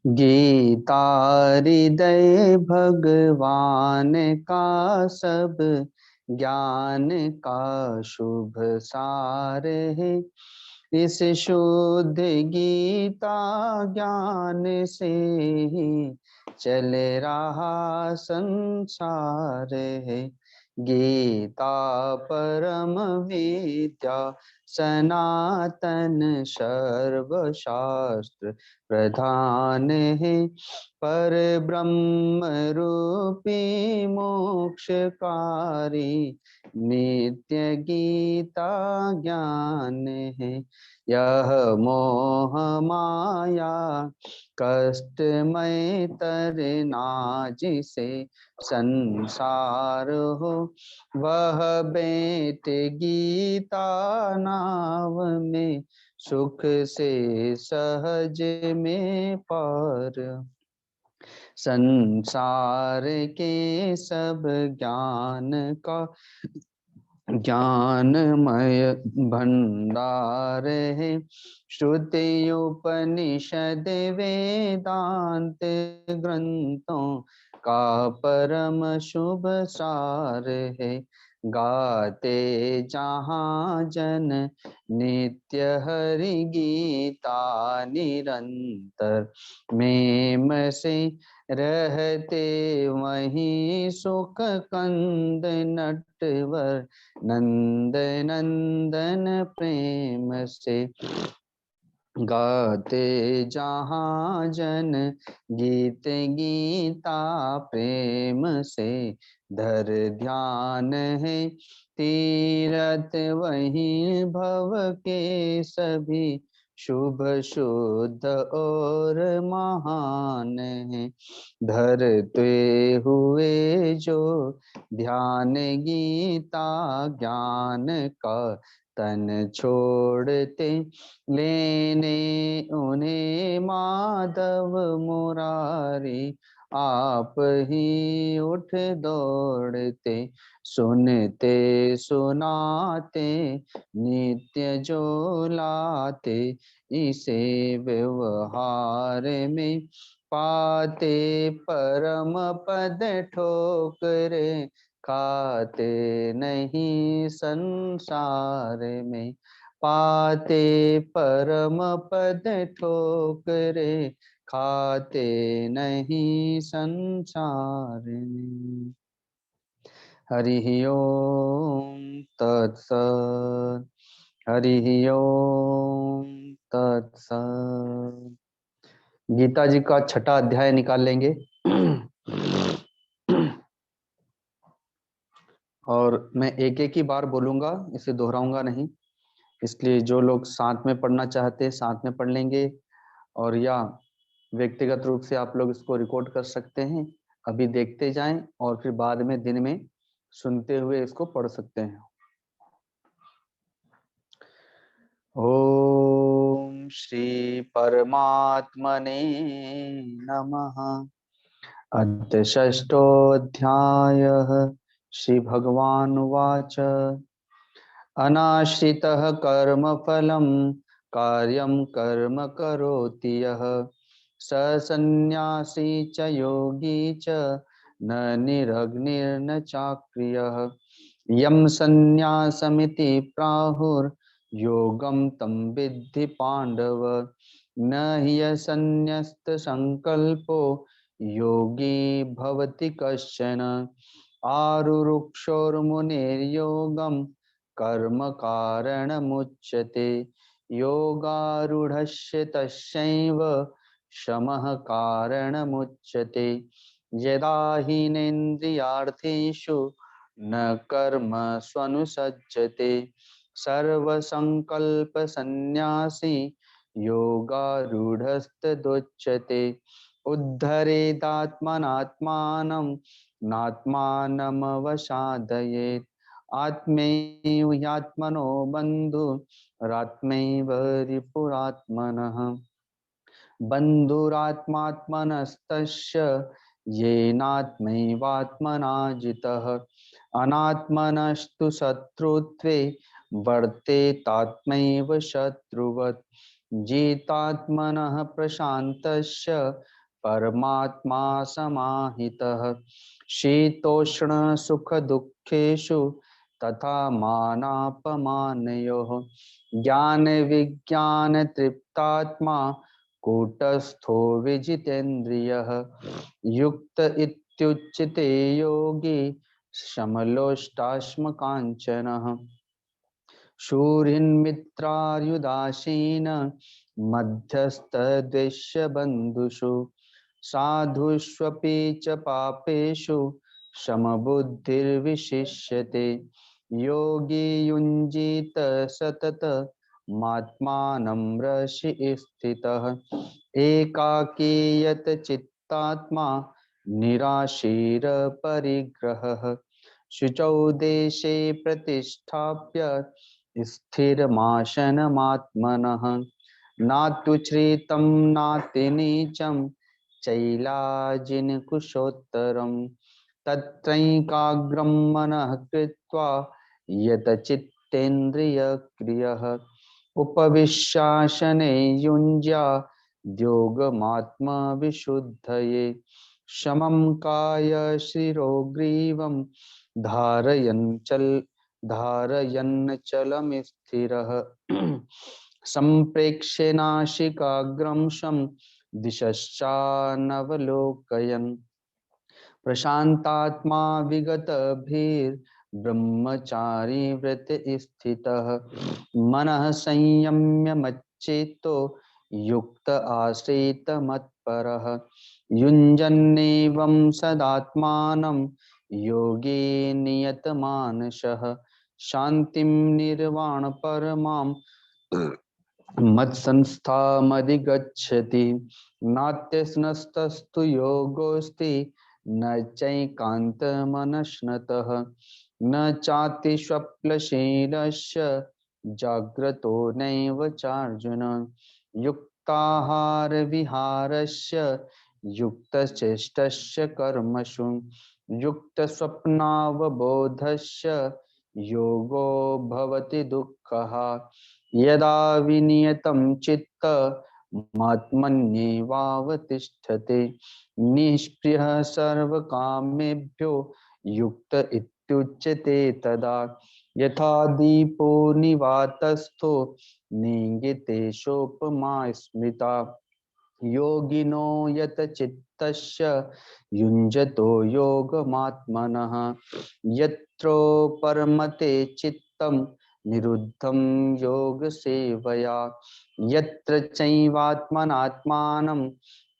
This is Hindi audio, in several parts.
गीता हृदय भगवान का सब ज्ञान का शुभ सार है। इस शुद्ध गीता ज्ञान से ही चल रहा संसार है। गीता परम विद्या सनातन सर्वशास्त्र प्रधान है। पर ब्रह्म रूपी मोक्षकारी नित्य गीता ज्ञान है। यह मोह माया कष्टमय तरना जिसे संसार हो, वह बैठ गीता नाव में सुख से सहज में पार। संसार के सब ज्ञान का ज्ञानमय भंडार है। श्रुति उपनिषद वेदांत ग्रंथों का परम शुभ सार है। गाते जहाँ जन नित्य हरि गीता निरंतर मेम से रहते वहीं सुख कंद नटवर नंद नंदन प्रेम से। गाते जहाँ जन गीत गीता प्रेम से धर ध्यान है। तीरथ वहीं भव के सभी शुभ शुद्ध और महान है। धरते हुए जो ध्यान गीता ज्ञान का तन छोड़ते, लेने उन्हें माधव मुरारी आप ही उठ दौड़ते। सुनते सुनाते नित्य जो लाते, इसे व्यवहार में पाते परम पद ठोकरे खाते नहीं संसार में। पाते परम पद ठोकरे खाते नहीं संसार में। हरि ओम तत्सत। हरि ओम तत्सत। गीता जी का छठा अध्याय निकाल लेंगे और मैं एक एक ही बार बोलूंगा, इसे दोहराऊंगा नहीं। इसलिए जो लोग साथ में पढ़ना चाहते हैं साथ में पढ़ लेंगे, और या व्यक्तिगत रूप से आप लोग इसको रिकॉर्ड कर सकते हैं। अभी देखते जाएं और फिर बाद में दिन में सुनते हुए इसको पढ़ सकते हैं। ओम श्री परमात्मने नमः। अद्य षष्ठोऽध्यायः। श्री भगवानुवाच। अनाश्रितः कर्मफलं कार्यं कर्म करोति यः, स सन्न्यासी च योगी च न निरग्निर्न चाक्रियः। यं सन्न्यासमिति प्राहुर्योगं तं विद्धि पाण्डव, न ह्यसन्न्यस्तसंकल्पो योगी भवति कश्चन। आरुरुक्षोर्मुनेर्योगं कर्म कारणमुच्यते, योगारूढस्य तस्यैव शमः कारणमुच्यते। यदा हीनेन्द्रियार्थेषु न कर्मस्वनुसज्जते, सर्वसंकल्पसन्न्यासी योगारूढस्तदुच्यते। उद्धरेदात्मनात्मानं नात्मानमवसादयेत्। आत्मैव ह्यात्मनो बन्धुरात्मैव रिपुरात्मनः। बन्धुरात्मात्मनस्तस्य येनात्मैवात्मना जितः। अनात्मनस्तु शत्रुत्वे वर्तेतात्मैव शत्रुवत्। जितात्मनः प्रशान्तस्य परमात्मा समाहितः। शीतोष्ण सुख दुःखेषु तथा मानापमानयोः। ज्ञान विज्ञान तृप्तात्मा कूटस्थो विजितेन्द्रियः। युक्त इत्युच्यते योगी समलोष्टाश्मकाञ्चनः। शूरिन्मित्रार्युदासीन मध्यस्थद्वेष्य बन्धुषु। साधुष्वपि च पापेषु समबुद्धिर्विशिष्यते। योगी युञ्जीत सतत मात्मानं रसि स्थितः। एकाकीयत चित्तात्मा निराशीर परिग्रहः। शुचौ देशे प्रतिष्ठाप्य स्थिरमासनमात्मनः। नात्युच्छ्रितं नातिनीचं चैलाजिनकुशोत्तरम्। तत्रैकाग्रं मनः कृत्वा यतचित्तेन्द्रियक्रियः। उपविश्यासने युञ्ज्याद् योगमात्मविशुद्धये। समं काय शिरो ग्रीवं धारयन्नचलं स्थिरः। सम्प्रेक्ष्य नासिकाग्रं शं दिशश्चानवलोकयन्। प्रशान्तात्मा विगतभिर्ब्रह्मचारी व्रत स्थितः। मनः संयम्य मच्चेतो युक्त आश्रित मत्परः। युञ्जन्नेवं सदात्मानं योगी नियतमानसः। शान्तिं निर्वाण परमां मत्संस्थामधिगच्छति। नात्यस्नस्तस्तु योगोऽस्ति न चैकान्तमनश्नतः। न चातिस्वप्नशीलस्य जाग्रतो नैव चार्जुन। युक्ताहारविहारस्य युक्तचेष्टस्य कर्मसु युक्तस्वप्नावबोधस्य योगो भवति दुःखः। यदा विनियतं चित्तमात्मन्येवावतिष्ठते। निष्क्रियः सर्वकामेभ्यो युक्त इत्युच्यते तदा। यथा दीपो निवातस्थो नेङ्गते सोपमा स्मृता। योगिनो यत चित्तस्य युञ्जतो योगमात्मनः। यत्रो परमते चित्तं निरुद्धं योगसेवया। यत्र चैवात्मनात्मानं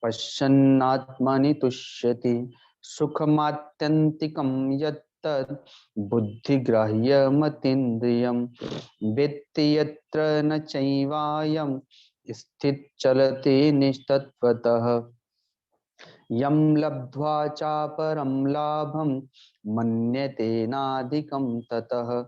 पश्यन्नात्मनि तुष्यति। सुखमात्यन्तिकं यत्तद् बुद्धिग्राह्यमतीन्द्रियं। वेत्ति यत्र न चैवायं स्थित चलति निस्तत्वतः। यं लब्ध्वा चापरं लाभं मन्यते नाधिकं ततः।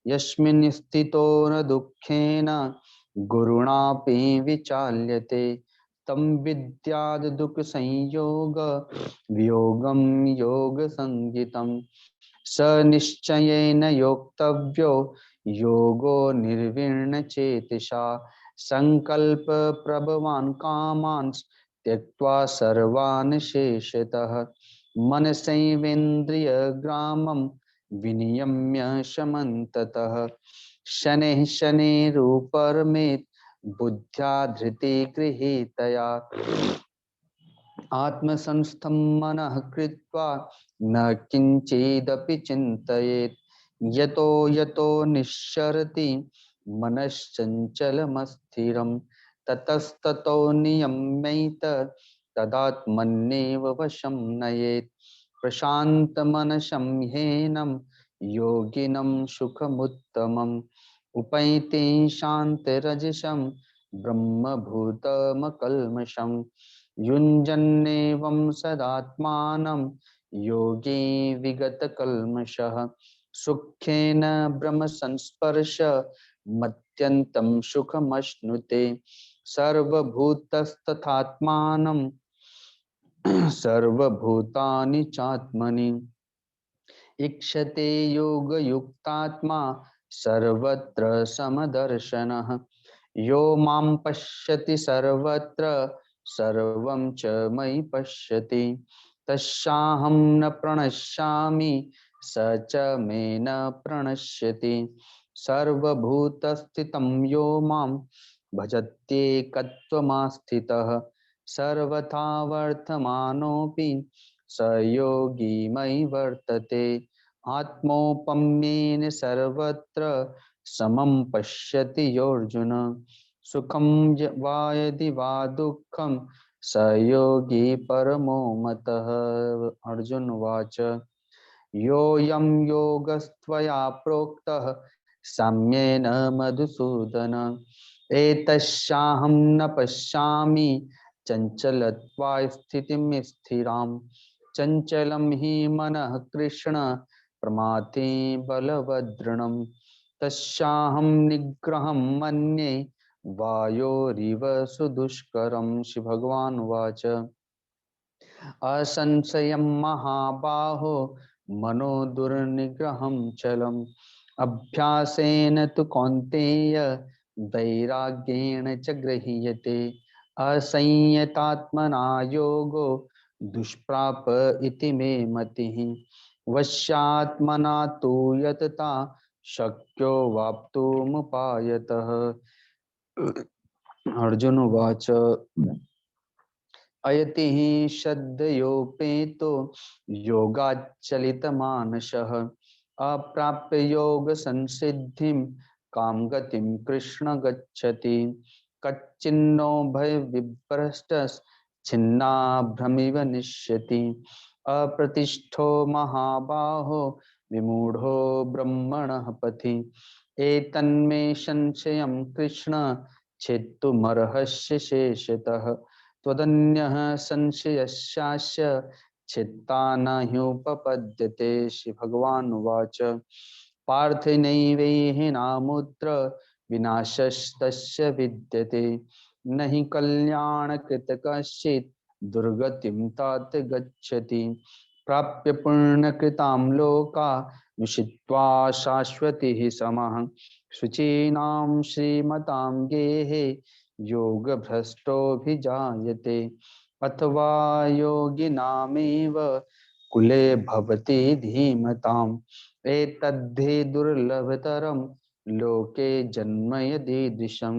यस्मिन् स्थितो न दुःखेन गुरुणापि विचाल्यते। तं विद्याद् दुःखसंयोग वियोगं योगसंज्ञितं। स निश्चयेन योक्तव्यो योगो निर्विण्णचेतसा। संकल्प प्रभवान् कामान् त्यक्त्वा सर्वान् शेषतः। मनसैवेन्द्रियग्रामं विनियम्य समन्ततः। शनैः शनैरुपरमेत् बुद्ध्या धृति गृहीतया। आत्मसंस्थं मनः कृत्वा न किञ्चिदपि चिन्तयेत्। यतो यतो निश्चरति मनश्चञ्चलमस्थिरं। ततस्ततो नियम्यैत तदात्मन्येव वशं नयेत्। प्रशान्तमनसं ह्येनं योगिनं सुखमुत्तमम्। उपैति शान्तिरजसं ब्रह्मभूतमकल्मषम्। युञ्जन्नेवं सदात्मानं योगी विगतकल्मषः। सुखेन ब्रह्मसंस्पर्श मत्यन्तं सुखमश्नुते। सर्वभूतस्तथात्मानं सर्वभूतानि चात्मनि। इक्षते योगयुक्तात्मा सर्वत्र समदर्शनः यो मां पश्यति सर्वत्र सर्वं च मयि पश्यति तस्याहं न प्रणश्यामि स च मे न प्रणश्यति सर्वभूतस्थितं यो मां भजत्येकत्वमास्थितः सर्वथा वर्तमानोऽपि स योगी मयि वर्तते आत्मौपम्येन सर्वत्र समं पश्यति योऽर्जुन सुखं वा यदि वा दुःखं स योगी परमो मतः। अर्जुन उवाच योऽयं योगस्त्वया प्रोक्तः साम्येन मधुसूदन एतस्याहं न पश्यामि चञ्चलत्वा स्थितिं स्थिरां चञ्चलं हि मनः कृष्ण प्रमाथे बलवदृढं तस्याहं निग्रहं मन्ये वायोरिव सुदुष्करं। श्री भगवान उवाच असंशयं महाबाहो मनो दुर्निग्रहं चलम् अभ्यासेन तु कौन्तेय वैराग्येण च गृह्यते असंयतात्मना योगो दुष्प्राप इति मे मतिः वश्यात्मना तु यतता शक्यो वाप्तुमुपायतः। अर्जुन उवाच अयति हि श्रद्धयोपेतो योगाच्चलितमानसः अप्राप्य योग संसिद्धिं काम गतिं कृष्ण गच्छति कच्चिन्नो भय विभ्रष्टस् छिन्नाभ्रमिव निश्यति अप्रतिष्ठो महाबाहो विमूढ़ो ब्रह्मणः पथि एतन्मे संशयं कृष्ण छेत्तुमर्हस्य शेषतः त्वदन्यः संशयस्यास्य चित्ता न ह्युपपद्यते। श्री भगवान उवाच पार्थेनैवेहि नामुत्र विनाशस्तस्य विद्यते न हि कल्याणकृत कश्चित् दुर्गतिं तात गच्छति प्राप्य पुण्यकृतां लोका विशित्वा शाश्वतिः समः शुचीनां श्रीमतां गेहे योग भ्रष्टोऽभिजायते अथवा योगिनामेव कुले भवति धीमताम् एतद्धि दुर्लभतरं लोके जन्म यदीदृशं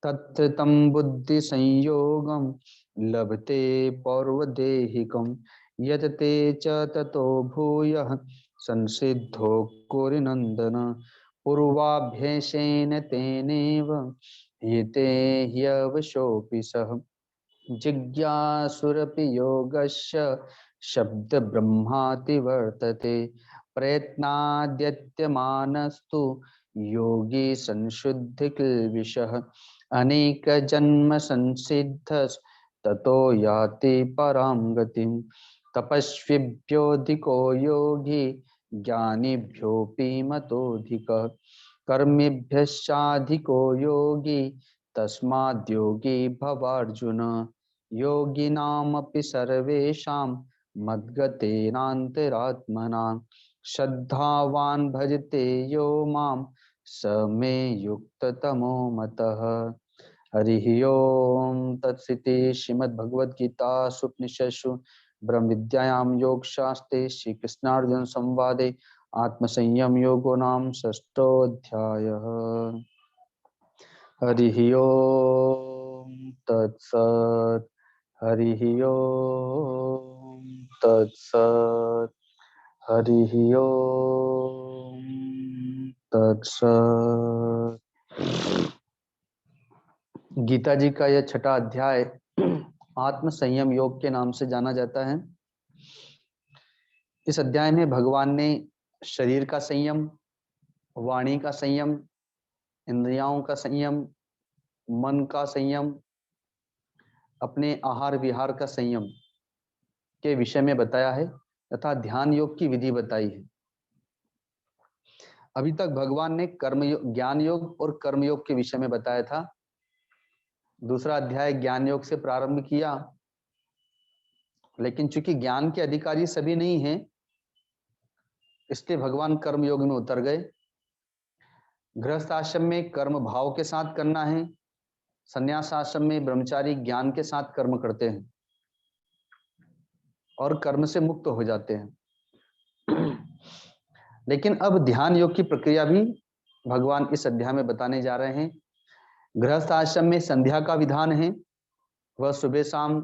तत्र तं बुद्धि संयोगं लभते पौर्वदेहिकं यत् ते च ततो भूयः संसिद्धो कुरुनन्दन पूर्वाभ्यासेन तेनेव हिते ह्यवशोऽपि सः जिज्ञासुरपि योगस्य शब्दब्रह्माति वर्तते प्रयत्नाद्यत्यमानस्तु योगी संशुद्धिकिल्बिषः अनेकजन्म संसिद्धस्ततो याति परां गतिं तपस्विभ्योऽधिको योगी ज्ञानिभ्योऽपि मतोऽधिकः कर्मिभ्यश्चाधिको योगी तस्माद्योगी भवार्जुन योगिनामपि सर्वेषां मद्गतेनान्तरात्मना श्रद्धावान् भजते यो मां स मे युक्ततमो मतः। हरिः ओम तत्सृति श्रीमद्भगवद्गीतासु उपनिषत्सु ब्रह्म विद्यायां योगशास्त्रे श्री कृष्णार्जुन संवादे आत्मसंयम योगो नाम षष्ठोऽध्यायः। हरिः ओम तत्सत्। हरिः ओम तत्सत्। हरिः ओम तत्सत्। गीता जी का यह छठा अध्याय आत्म संयम योग के नाम से जाना जाता है। इस अध्याय में भगवान ने शरीर का संयम, वाणी का संयम, इंद्रियों का संयम, मन का संयम, अपने आहार विहार का संयम के विषय में बताया है तथा ध्यान योग की विधि बताई है। अभी तक भगवान ने कर्म योग, ज्ञान योग और कर्म योग के विषय में बताया था। दूसरा अध्याय ज्ञान योग से प्रारंभ किया, लेकिन चूंकि ज्ञान के अधिकारी सभी नहीं हैं, इसलिए भगवान कर्म योग में उतर गए। गृहस्थ आश्रम में कर्म भाव के साथ करना है, संन्यास आश्रम में ब्रह्मचारी ज्ञान के साथ कर्म करते हैं और कर्म से मुक्त हो जाते हैं। लेकिन अब ध्यान योग की प्रक्रिया भी भगवान इस अध्याय में बताने जा रहे हैं। गृहस्थ आश्रम में संध्या का विधान है, वह सुबह शाम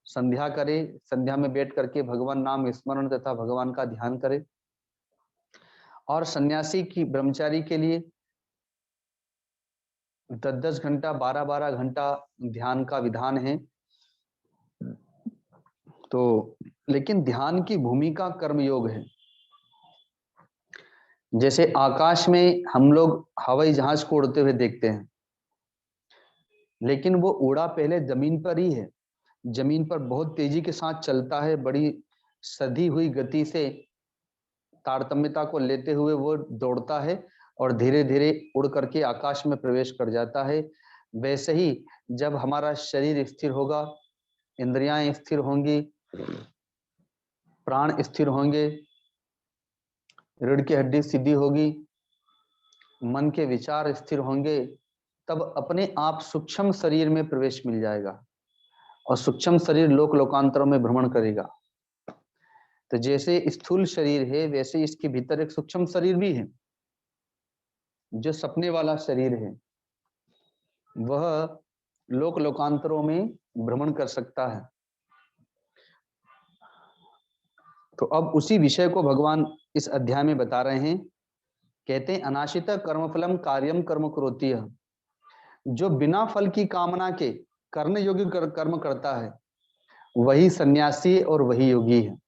संध्या करे, संध्या में बैठ करके भगवान नाम स्मरण तथा भगवान का ध्यान करे। और सन्यासी की ब्रह्मचारी के लिए 10-10 घंटा 12-12 घंटा ध्यान का विधान है। तो लेकिन ध्यान की भूमिका कर्मयोग है। जैसे आकाश में हम लोग हवाई जहाज को उड़ते हुए देखते हैं, लेकिन वो उड़ा पहले जमीन पर ही है, जमीन पर बहुत तेजी के साथ चलता है, बड़ी सधी हुई गति से तारतम्यता को लेते हुए वो दौड़ता है और धीरे धीरे उड़ करके आकाश में प्रवेश कर जाता है। वैसे ही जब हमारा शरीर स्थिर होगा, इंद्रियां स्थिर होंगी, प्राण स्थिर होंगे, रीढ़ की हड्डी सीधी होगी, मन के विचार स्थिर होंगे, तब अपने आप सूक्ष्म शरीर में प्रवेश मिल जाएगा और सूक्ष्म शरीर लोक लोकांतरों में भ्रमण करेगा। तो जैसे स्थूल शरीर है, वैसे इसके भीतर एक सूक्ष्म शरीर भी है, जो सपने वाला शरीर है, वह लोक लोकांतरों में भ्रमण कर सकता है। तो अब उसी विषय को भगवान इस अध्याय में बता रहे हैं। कहते हैं अनाशित कर्मफलम कार्यम कर्म करोति, जो बिना फल की कामना के कर्म योगी कर्म करता है वही सन्यासी और वही योगी है।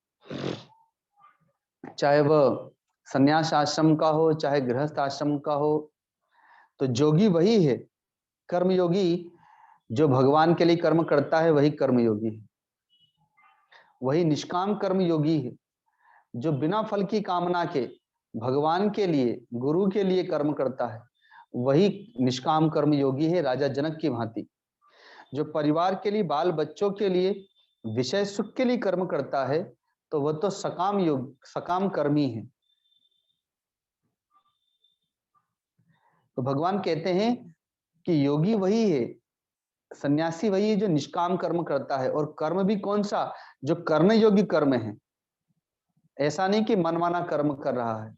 चाहे वह सन्यास आश्रम का हो चाहे गृहस्थ आश्रम का हो, तो जोगी वही है। कर्मयोगी जो भगवान के लिए कर्म करता है वही कर्मयोगी है। वही निष्काम कर्म योगी है, जो बिना फल की कामना के भगवान के लिए गुरु के लिए कर्म करता है वही निष्काम कर्म योगी है। राजा जनक की भांति जो परिवार के लिए, बाल बच्चों के लिए, विषय सुख के लिए कर्म करता है तो वह तो सकाम योग, सकाम कर्मी है। तो भगवान कहते हैं कि योगी वही है, सन्यासी वही है जो निष्काम कर्म करता है। और कर्म भी कौन सा? जो कर्ण योगी कर्म है। ऐसा नहीं कि मनमाना कर्म कर रहा है।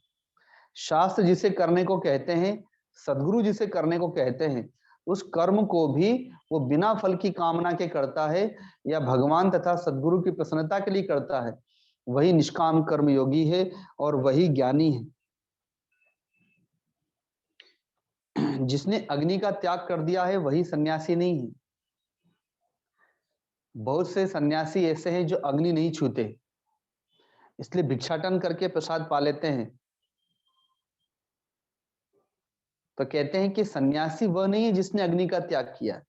शास्त्र जिसे करने को कहते हैं, सदगुरु जिसे करने को कहते हैं, उस कर्म को भी वो बिना फल की कामना के करता है या भगवान तथा सदगुरु की प्रसन्नता के लिए करता है, वही निष्काम कर्म योगी है और वही ज्ञानी है। जिसने अग्नि का त्याग कर दिया है वही सन्यासी नहीं है। बहुत से सन्यासी ऐसे हैं जो अग्नि नहीं छूते, इसलिए भिक्षाटन करके प्रसाद पा लेते हैं। तो कहते हैं कि सन्यासी वह नहीं है जिसने अग्नि का त्याग किया,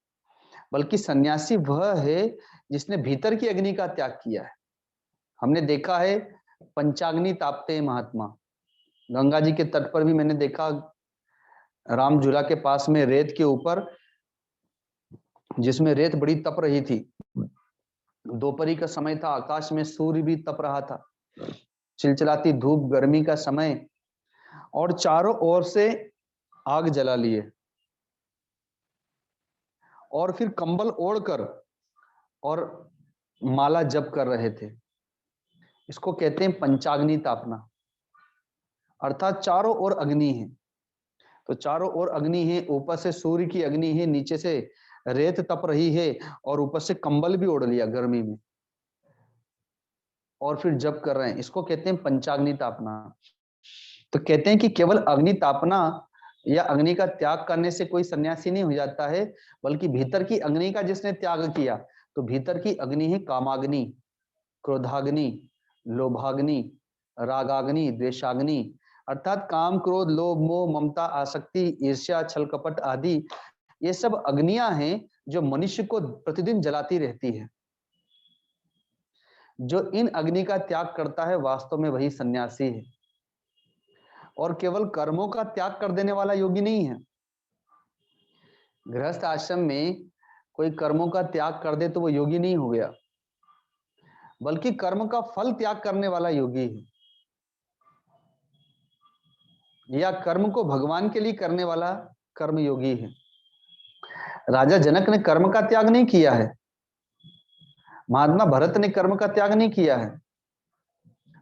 बल्कि सन्यासी वह है जिसने भीतर की अग्नि का त्याग किया है। हमने देखा है पंचाग्नि तापते हैं महात्मा। गंगा जी के तट पर भी मैंने देखा, राम झूला के पास में रेत के ऊपर, जिसमें रेत बड़ी तप रही थी, दोपहरी का समय था, आकाश में सूर्य भी तप रहा था, चिलचिलाती धूप, गर्मी का समय, और चारों ओर से आग जला लिए और फिर कंबल ओढ़कर और माला जप कर रहे थे। इसको कहते हैं पंचाग्नि तापना, अर्थात चारों ओर अग्नि है। तो चारों ओर अग्नि है, ऊपर से सूर्य की अग्नि है, नीचे से रेत तप रही है और ऊपर से कंबल भी ओढ़ लिया गर्मी में, और फिर जप कर रहे हैं। इसको कहते हैं पंचाग्नि तापना। तो कहते हैं कि केवल अग्नि तापना या अग्नि का त्याग करने से कोई सन्यासी नहीं हो जाता है, बल्कि भीतर की अग्नि का जिसने त्याग किया, तो भीतर की अग्नि है कामाग्नि, क्रोधाग्नि, लोभाग्नि, रागाग्नि, द्वेषाग्नि, अर्थात काम, क्रोध, लोभ, मोह, ममता, आसक्ति, ईर्ष्या, छल कपट आदि ये सब अग्नियां हैं जो मनुष्य को प्रतिदिन जलाती रहती है। जो इन अग्नि का त्याग करता है वास्तव में वही सन्यासी है, और केवल कर्मों का त्याग कर देने वाला योगी नहीं है। गृहस्थ आश्रम में कोई कर्मों का त्याग कर दे तो वो योगी नहीं हो गया, बल्कि कर्म का फल त्याग करने वाला योगी है। या कर्म को भगवान के लिए करने वाला कर्मयोगी है। राजा जनक ने कर्म का त्याग नहीं किया है, महात्मा भरत ने कर्म का त्याग नहीं किया है,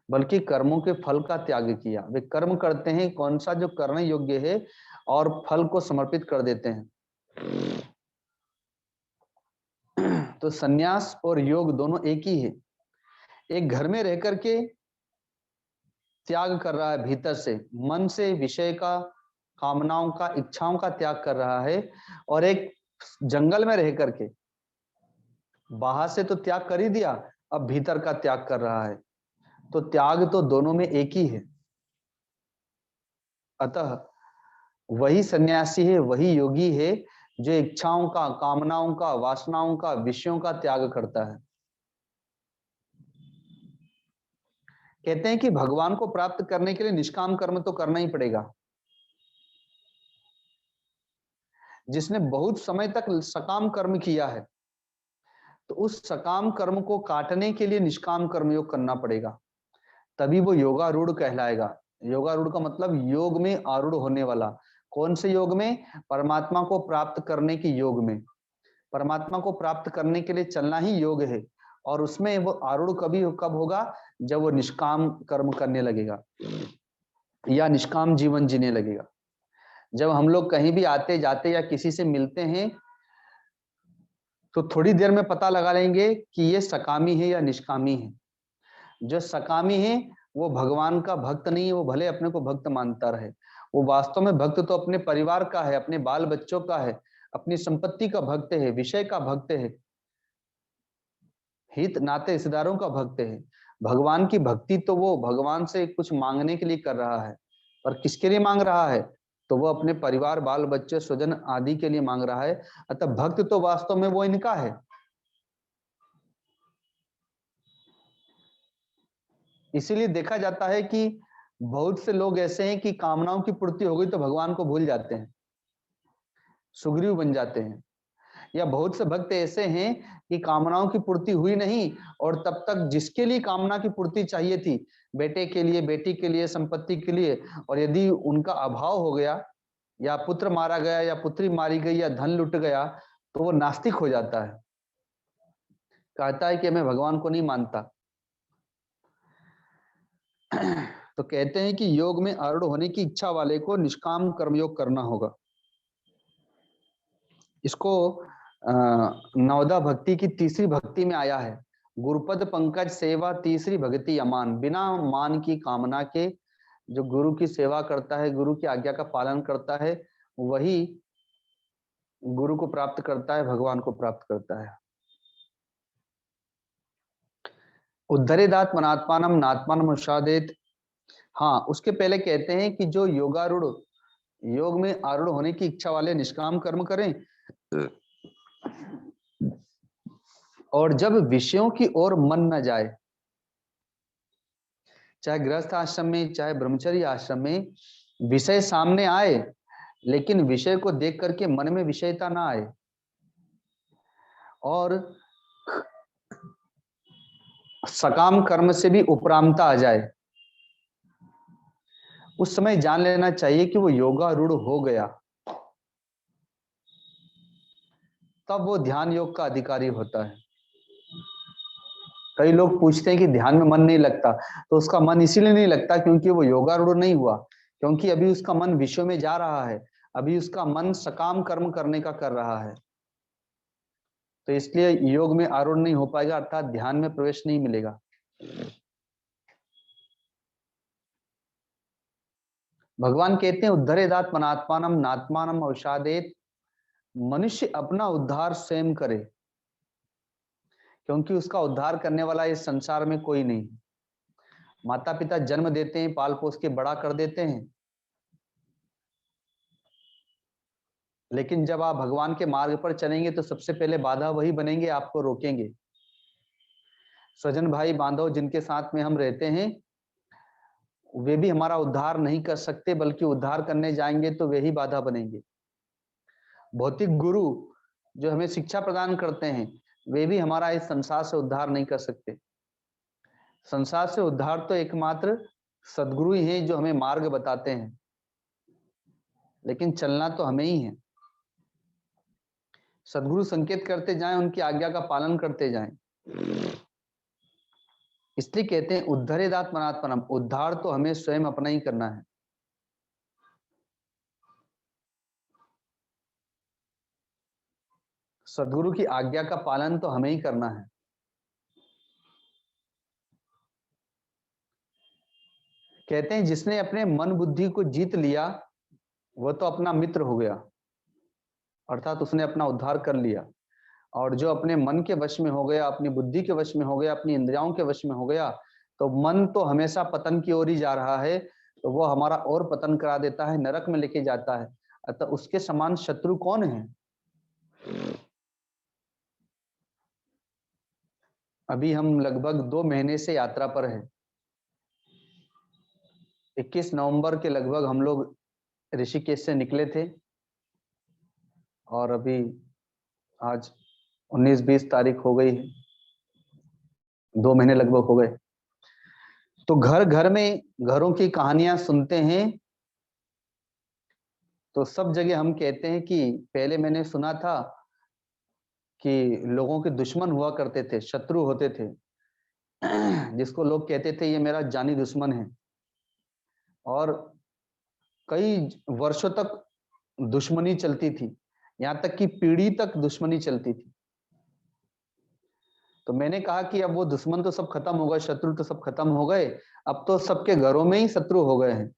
बल्कि कर्मों के फल का त्याग किया। वे कर्म करते हैं कौन सा जो करने योग्य है और फल को समर्पित कर देते हैं। तो संन्यास और योग दोनों एक ही है। एक घर में रह करके त्याग कर रहा है भीतर से, मन से विषय का, कामनाओं का, इच्छाओं का त्याग कर रहा है, और एक जंगल में रह करके बाहर से तो त्याग कर ही दिया, अब भीतर का त्याग कर रहा है। तो त्याग तो दोनों में एक ही है। अतः वही सन्यासी है, वही योगी है जो इच्छाओं का, कामनाओं का, वासनाओं का, विषयों का त्याग करता है। कहते हैं कि भगवान को प्राप्त करने के लिए निष्काम कर्म तो करना ही पड़ेगा। जिसने बहुत समय तक सकाम कर्म किया है तो उस सकाम कर्म को काटने के लिए निष्काम कर्मयोग करना पड़ेगा, तभी वो योगारूढ़ कहलाएगा। योगारूढ़ का मतलब योग में आरूढ़ होने वाला। कौन से योग में? परमात्मा को प्राप्त करने के योग में। परमात्मा को प्राप्त करने के लिए चलना ही योग है, और उसमें वो आरूढ़ कब होगा? जब वो निष्काम कर्म करने लगेगा या निष्काम जीवन जीने लगेगा। जब हम लोग कहीं भी आते जाते या किसी से मिलते हैं तो थोड़ी देर में पता लगा लेंगे कि ये सकामी है या निष्कामी है। जो सकामी है वो भगवान का भक्त नहीं है, वो भले अपने को भक्त मानता रहे, वो वास्तव में भक्त तो अपने परिवार का है, अपने बाल बच्चों का है, अपनी संपत्ति का भक्त है, विषय का भक्त है, हित नाते रिश्तेदारों का भक्त है। भगवान की भक्ति तो वो भगवान से कुछ मांगने के लिए कर रहा है, पर किसके लिए मांग रहा है? तो वो अपने परिवार, बाल बच्चे, स्वजन आदि के लिए मांग रहा है। अतः भक्त तो वास्तव में वो इनका है। इसीलिए देखा जाता है कि बहुत से लोग ऐसे हैं कि कामनाओं की पूर्ति हो गई तो भगवान को भूल जाते हैं, सुग्रीव बन जाते हैं। या बहुत से भक्त ऐसे हैं कि कामनाओं की पूर्ति हुई नहीं, और तब तक जिसके लिए कामना की पूर्ति चाहिए थी, बेटे के लिए, बेटी के लिए, संपत्ति के लिए, और यदि उनका अभाव हो गया, या पुत्र मारा गया, या पुत्री मारी गई, या धन लुट गया, तो वो नास्तिक हो जाता है, कहता है कि मैं भगवान को नहीं मानता। तो कहते हैं कि योग में आरूढ़ होने की इच्छा वाले को निष्काम कर्मयोग करना होगा। इसको नवदा भक्ति की तीसरी भक्ति में आया है। गुरुपद पंकज सेवा तीसरी भक्ति अमान, बिना मान की कामना के जो गुरु की सेवा करता है, गुरु की आज्ञा का पालन करता है, वही गुरु को प्राप्त करता है, भगवान को प्राप्त करता है। उद्धरेदात्मनात्मानम नात्मानम उषादेत। हाँ, उसके पहले कहते हैं कि जो योगारूढ़, योग में आरूढ़ होने की इच्छा वाले निष्काम कर्म करें, और जब विषयों की ओर मन न जाए, चाहे गृहस्थ आश्रम में चाहे ब्रह्मचर्य आश्रम में, विषय सामने आए लेकिन विषय को देख करके मन में विषयता ना आए, और सकाम कर्म से भी उपरामता आ जाए, उस समय जान लेना चाहिए कि वो योगारूढ़ हो गया। तब वो ध्यान योग का अधिकारी होता है। कई लोग पूछते हैं कि ध्यान में मन नहीं लगता, तो उसका मन इसीलिए नहीं लगता क्योंकि वो योगारूढ़ नहीं हुआ, क्योंकि अभी उसका मन विषयों में जा रहा है, अभी उसका मन सकाम कर्म करने का कर रहा है, तो इसलिए योग में आरूढ़ नहीं हो पाएगा, अर्थात ध्यान में प्रवेश नहीं मिलेगा। भगवान कहते हैं उद्धरेदात मनात्मानम नात्मानम औषादेत, मनुष्य अपना उद्धार स्वयं करे, क्योंकि उसका उद्धार करने वाला इस संसार में कोई नहीं। माता पिता जन्म देते हैं, पाल पोस के बड़ा कर देते हैं, लेकिन जब आप भगवान के मार्ग पर चलेंगे तो सबसे पहले बाधा वही बनेंगे, आपको रोकेंगे। स्वजन भाई बांधव जिनके साथ में हम रहते हैं, वे भी हमारा उद्धार नहीं कर सकते, बल्कि उद्धार करने जाएंगे तो वे ही बाधा बनेंगे। भौतिक गुरु जो हमें शिक्षा प्रदान करते हैं, वे भी हमारा इस संसार से उद्धार नहीं कर सकते। संसार से उद्धार तो एकमात्र सदगुरु ही हैं जो हमें मार्ग बताते हैं। लेकिन चलना तो हमें ही है। सद्गुरु संकेत करते जाएं, उनकी आज्ञा का पालन करते जाएं। इसलिए कहते हैं उद्धरेदात्मनात्मनम, उद्धार तो हमें स्वयं अपना ही करना है। सद्गुरु की आज्ञा का पालन तो हमें ही करना है। कहते हैं जिसने अपने मन बुद्धि को जीत लिया वह तो अपना मित्र हो गया, अर्थात उसने अपना उद्धार कर लिया। और जो अपने मन के वश में हो गया, अपनी बुद्धि के वश में हो गया, अपनी इंद्रियों के वश में हो गया, तो मन तो हमेशा पतन की ओर ही जा रहा है, तो वो हमारा और पतन करा देता है, नरक में लेके जाता है। अतः उसके समान शत्रु कौन है? अभी हम लगभग 2 महीने से यात्रा पर है। 21 नवंबर के लगभग हम लोग ऋषिकेश से निकले थे और अभी आज 19-20 तारीख हो गई है, 2 महीने लगभग हो गए। तो घर घर में घरों की कहानियां सुनते हैं, तो सब जगह हम कहते हैं कि पहले मैंने सुना था कि लोगों के दुश्मन हुआ करते थे, शत्रु होते थे, जिसको लोग कहते थे ये मेरा जानी दुश्मन है, और कई वर्षों तक दुश्मनी चलती थी, यहाँ तक कि पीढ़ी तक दुश्मनी चलती थी। तो मैंने कहा कि अब वो दुश्मन तो सब खत्म हो गए, शत्रु तो सब खत्म हो गए, अब तो सबके घरों में ही शत्रु हो गए हैं।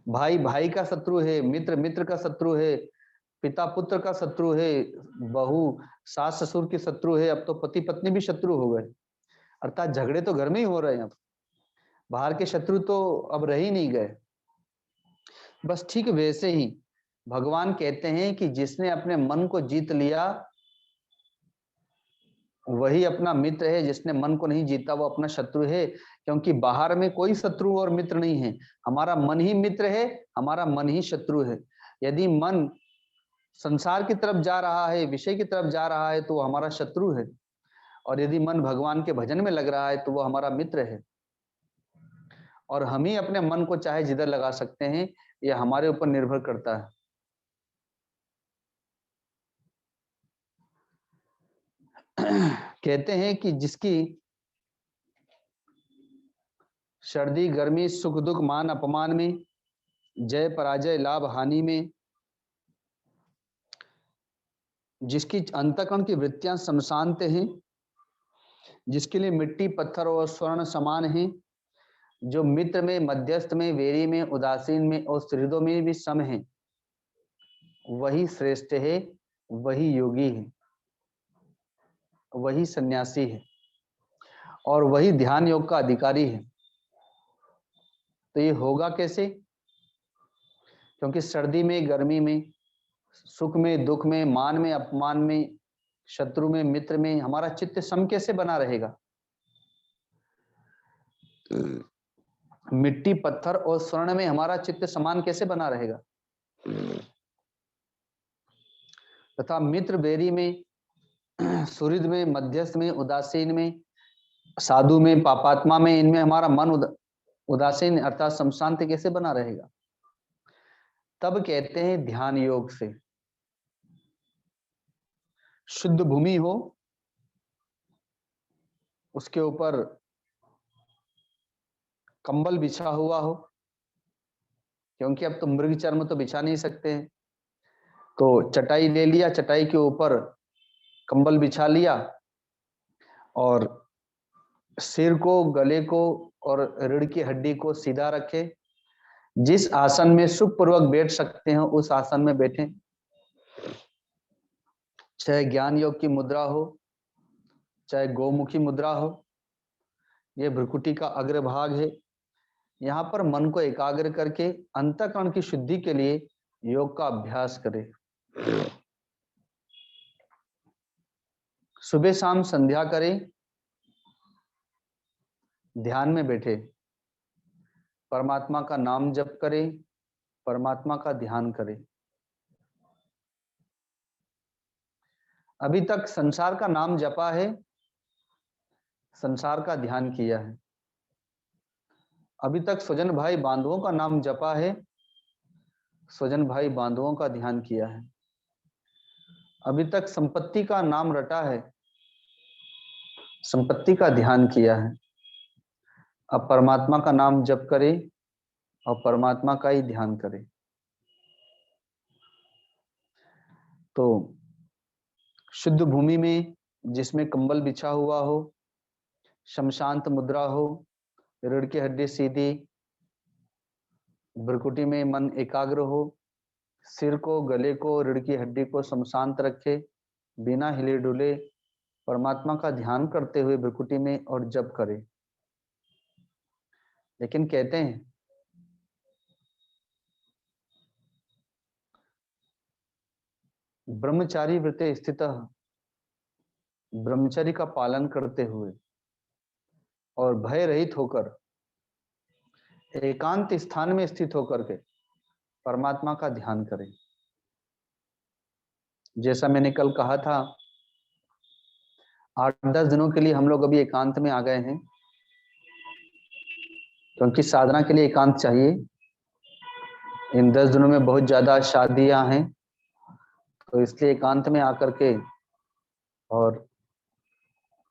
भाई भाई का शत्रु है, मित्र मित्र का शत्रु है, पिता पुत्र का शत्रु है, बहू सास ससुर के शत्रु है, अब तो पति पत्नी भी शत्रु हो गए। अर्थात झगड़े तो घर में ही हो रहे हैं, अब बाहर के शत्रु तो अब रह ही नहीं गए। बस ठीक वैसे ही भगवान कहते हैं कि जिसने अपने मन को जीत लिया वही अपना मित्र है, जिसने मन को नहीं जीता वो अपना शत्रु है। क्योंकि बाहर में कोई शत्रु और मित्र नहीं है, हमारा मन ही मित्र है, हमारा मन ही शत्रु है। यदि मन संसार की तरफ जा रहा है, विषय की तरफ जा रहा है, तो वो हमारा शत्रु है, और यदि मन भगवान के भजन में लग रहा है तो वो हमारा मित्र है। और हम ही अपने मन को चाहे जिधर लगा सकते हैं, यह हमारे ऊपर निर्भर करता है। कहते हैं कि जिसकी सर्दी गर्मी सुख दुख मान अपमान में, जय पराजय लाभ हानि में, जिसकी अंतःकरण की वृत्तियां समशांत हैं, जिसके लिए मिट्टी पत्थर और स्वर्ण समान हैं, जो मित्र में मध्यस्थ में वेरी में उदासीन में और सुहृदों में भी सम है, वही श्रेष्ठ है, वही योगी है, वही सन्यासी है, और वही ध्यान योग का अधिकारी है। तो ये होगा कैसे? क्योंकि सर्दी में गर्मी में, सुख में दुख में, मान में अपमान में, शत्रु में मित्र में हमारा चित्त सम कैसे बना रहेगा? मिट्टी पत्थर और स्वर्ण में हमारा चित्त समान कैसे बना रहेगा? तथा मित्र बैरी में, सुहृद में, मध्यस्थ में, उदासीन में, साधु में, पापात्मा में, इनमें हमारा मन उदासीन अर्थात समशांत कैसे बना रहेगा? तब कहते हैं ध्यान योग से। शुद्ध भूमि हो, उसके ऊपर कंबल बिछा हुआ हो, क्योंकि अब तो मृग चर्म तो बिछा नहीं सकते हैं, तो चटाई ले लिया, चटाई के ऊपर कंबल बिछा लिया, और सिर को, गले को और रीढ़ की हड्डी को सीधा रखे। जिस आसन में सुखपूर्वक बैठ सकते हैं उस आसन में बैठें। चाहे ज्ञान योग की मुद्रा हो, चाहे गौमुखी मुद्रा हो, यह भ्रुकुटी का अग्रभाग है। यहाँ पर मन को एकाग्र करके अंतःकरण की शुद्धि के लिए योग का अभ्यास करें। सुबह शाम संध्या करें, ध्यान में बैठे, परमात्मा का नाम जप करें, परमात्मा का ध्यान करें। अभी तक संसार का नाम जपा है, संसार का ध्यान किया है। अभी तक स्वजन भाई बांधवों का नाम जपा है, स्वजन भाई बांधवों का ध्यान किया है, अभी तक संपत्ति का नाम रटा है, संपत्ति का ध्यान किया है। अब परमात्मा का नाम जप करे और परमात्मा का ही ध्यान करे। तो शुद्ध भूमि में जिसमें कंबल बिछा हुआ हो, शमशांत मुद्रा हो, रीढ़ की हड्डी सीधी, भ्रुकुटी में मन एकाग्र हो, सिर को, गले को, रीढ़ की हड्डी को शमशांत रखे, बिना हिले डुले परमात्मा का ध्यान करते हुए भ्रुकुटी में और जप करे। लेकिन कहते हैं ब्रह्मचारी व्रते स्थितः, ब्रह्मचर्य का पालन करते हुए और भय रहित होकर एकांत स्थान में स्थित होकर के परमात्मा का ध्यान करें। जैसा मैंने कल कहा था, 8-10 दिनों के लिए हम लोग अभी एकांत में आ गए हैं, क्योंकि साधना के लिए एकांत चाहिए। इन 10 दिनों में बहुत ज्यादा शादियां हैं, तो इसलिए एकांत में आकर के और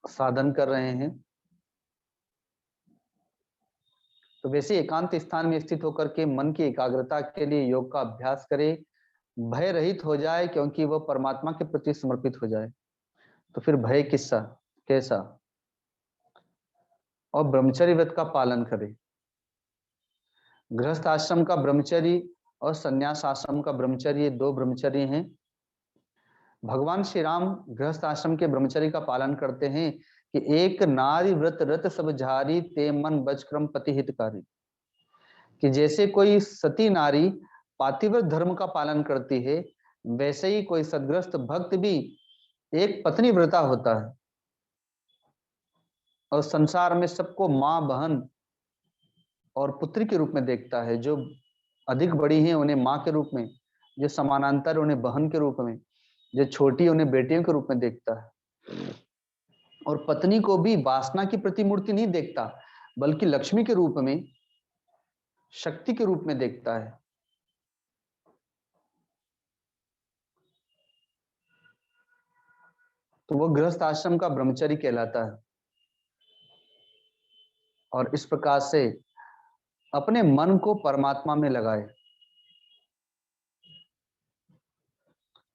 साधन कर रहे हैं। तो वैसे एकांत स्थान में स्थित होकर के मन की एकाग्रता के लिए योग का अभ्यास करे, भय रहित हो जाए, क्योंकि वह परमात्मा के प्रति समर्पित हो जाए। तो फिर भय किससा, कैसा? और ब्रह्मचर्य व्रत का पालन करे। गृहस्थ आश्रम का ब्रह्मचर्य और संन्यास आश्रम का ब्रह्मचर्य, 2 ब्रह्मचर्य हैं। भगवान श्री राम गृहस्थ आश्रम के ब्रह्मचर्य का पालन करते हैं कि एक नारी व्रत रत सब झारी, ते मन बचक्रम पति हितकारी। कि जैसे कोई सती नारी पातिव्रत धर्म का पालन करती है, वैसे ही कोई सदग्रस्त भक्त भी एक पत्नी व्रता होता है और संसार में सबको माँ, बहन और पुत्री के रूप में देखता है। जो अधिक बड़ी हैं उन्हें माँ के रूप में, जो समानांतर उन्हें बहन के रूप में, जो छोटी उन्हें बेटियों के रूप में देखता है। और पत्नी को भी वासना की प्रतिमूर्ति नहीं देखता, बल्कि लक्ष्मी के रूप में, शक्ति के रूप में देखता है। तो वो गृहस्थ आश्रम का ब्रह्मचर्य कहलाता है। और इस प्रकार से अपने मन को परमात्मा में लगाए,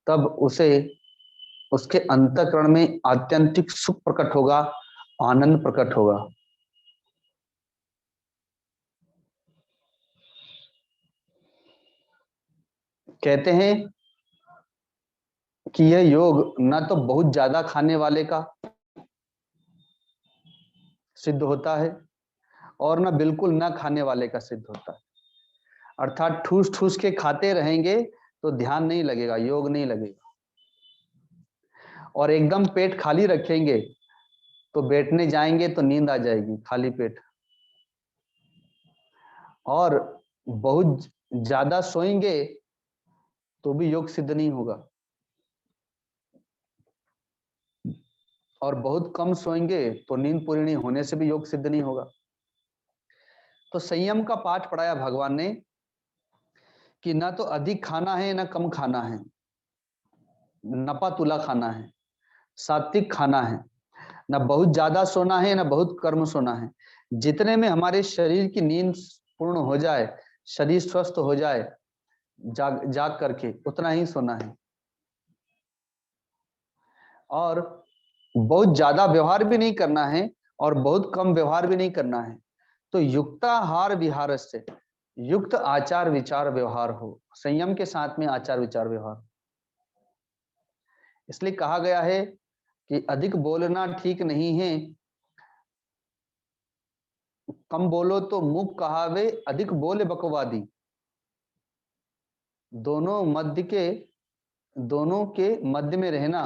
तब उसे उसके अंतःकरण में आत्यंतिक सुख प्रकट होगा, आनंद प्रकट होगा। कहते हैं कि यह योग ना तो बहुत ज्यादा खाने वाले का सिद्ध होता है और ना बिल्कुल ना खाने वाले का सिद्ध होता है। अर्थात ठूस ठूस के खाते रहेंगे तो ध्यान नहीं लगेगा, योग नहीं लगेगा। और एकदम पेट खाली रखेंगे तो बैठने जाएंगे तो नींद आ जाएगी, खाली पेट। और बहुत ज्यादा सोएंगे तो भी योग सिद्ध नहीं होगा, और बहुत कम सोएंगे तो नींद पूरी नहीं होने से भी योग सिद्ध नहीं होगा। तो संयम का पाठ पढ़ाया भगवान ने कि ना तो अधिक खाना है ना कम खाना है, नपा तुला खाना है, सात्विक खाना है। ना बहुत ज्यादा सोना है ना बहुत कम सोना है। जितने में हमारे शरीर की नींद पूर्ण हो जाए, शरीर स्वस्थ हो जाए जाग जाग करके, उतना ही सोना है। और बहुत ज्यादा व्यवहार भी नहीं करना है और बहुत कम व्यवहार भी नहीं करना है। तो युक्ताहार विहार से युक्त आचार विचार व्यवहार हो, संयम के साथ में आचार विचार व्यवहार। इसलिए कहा गया है कि अधिक बोलना ठीक नहीं है, कम बोलो तो मुख कहावे, अधिक बोले बकवादी। दोनों के मध्य में रहना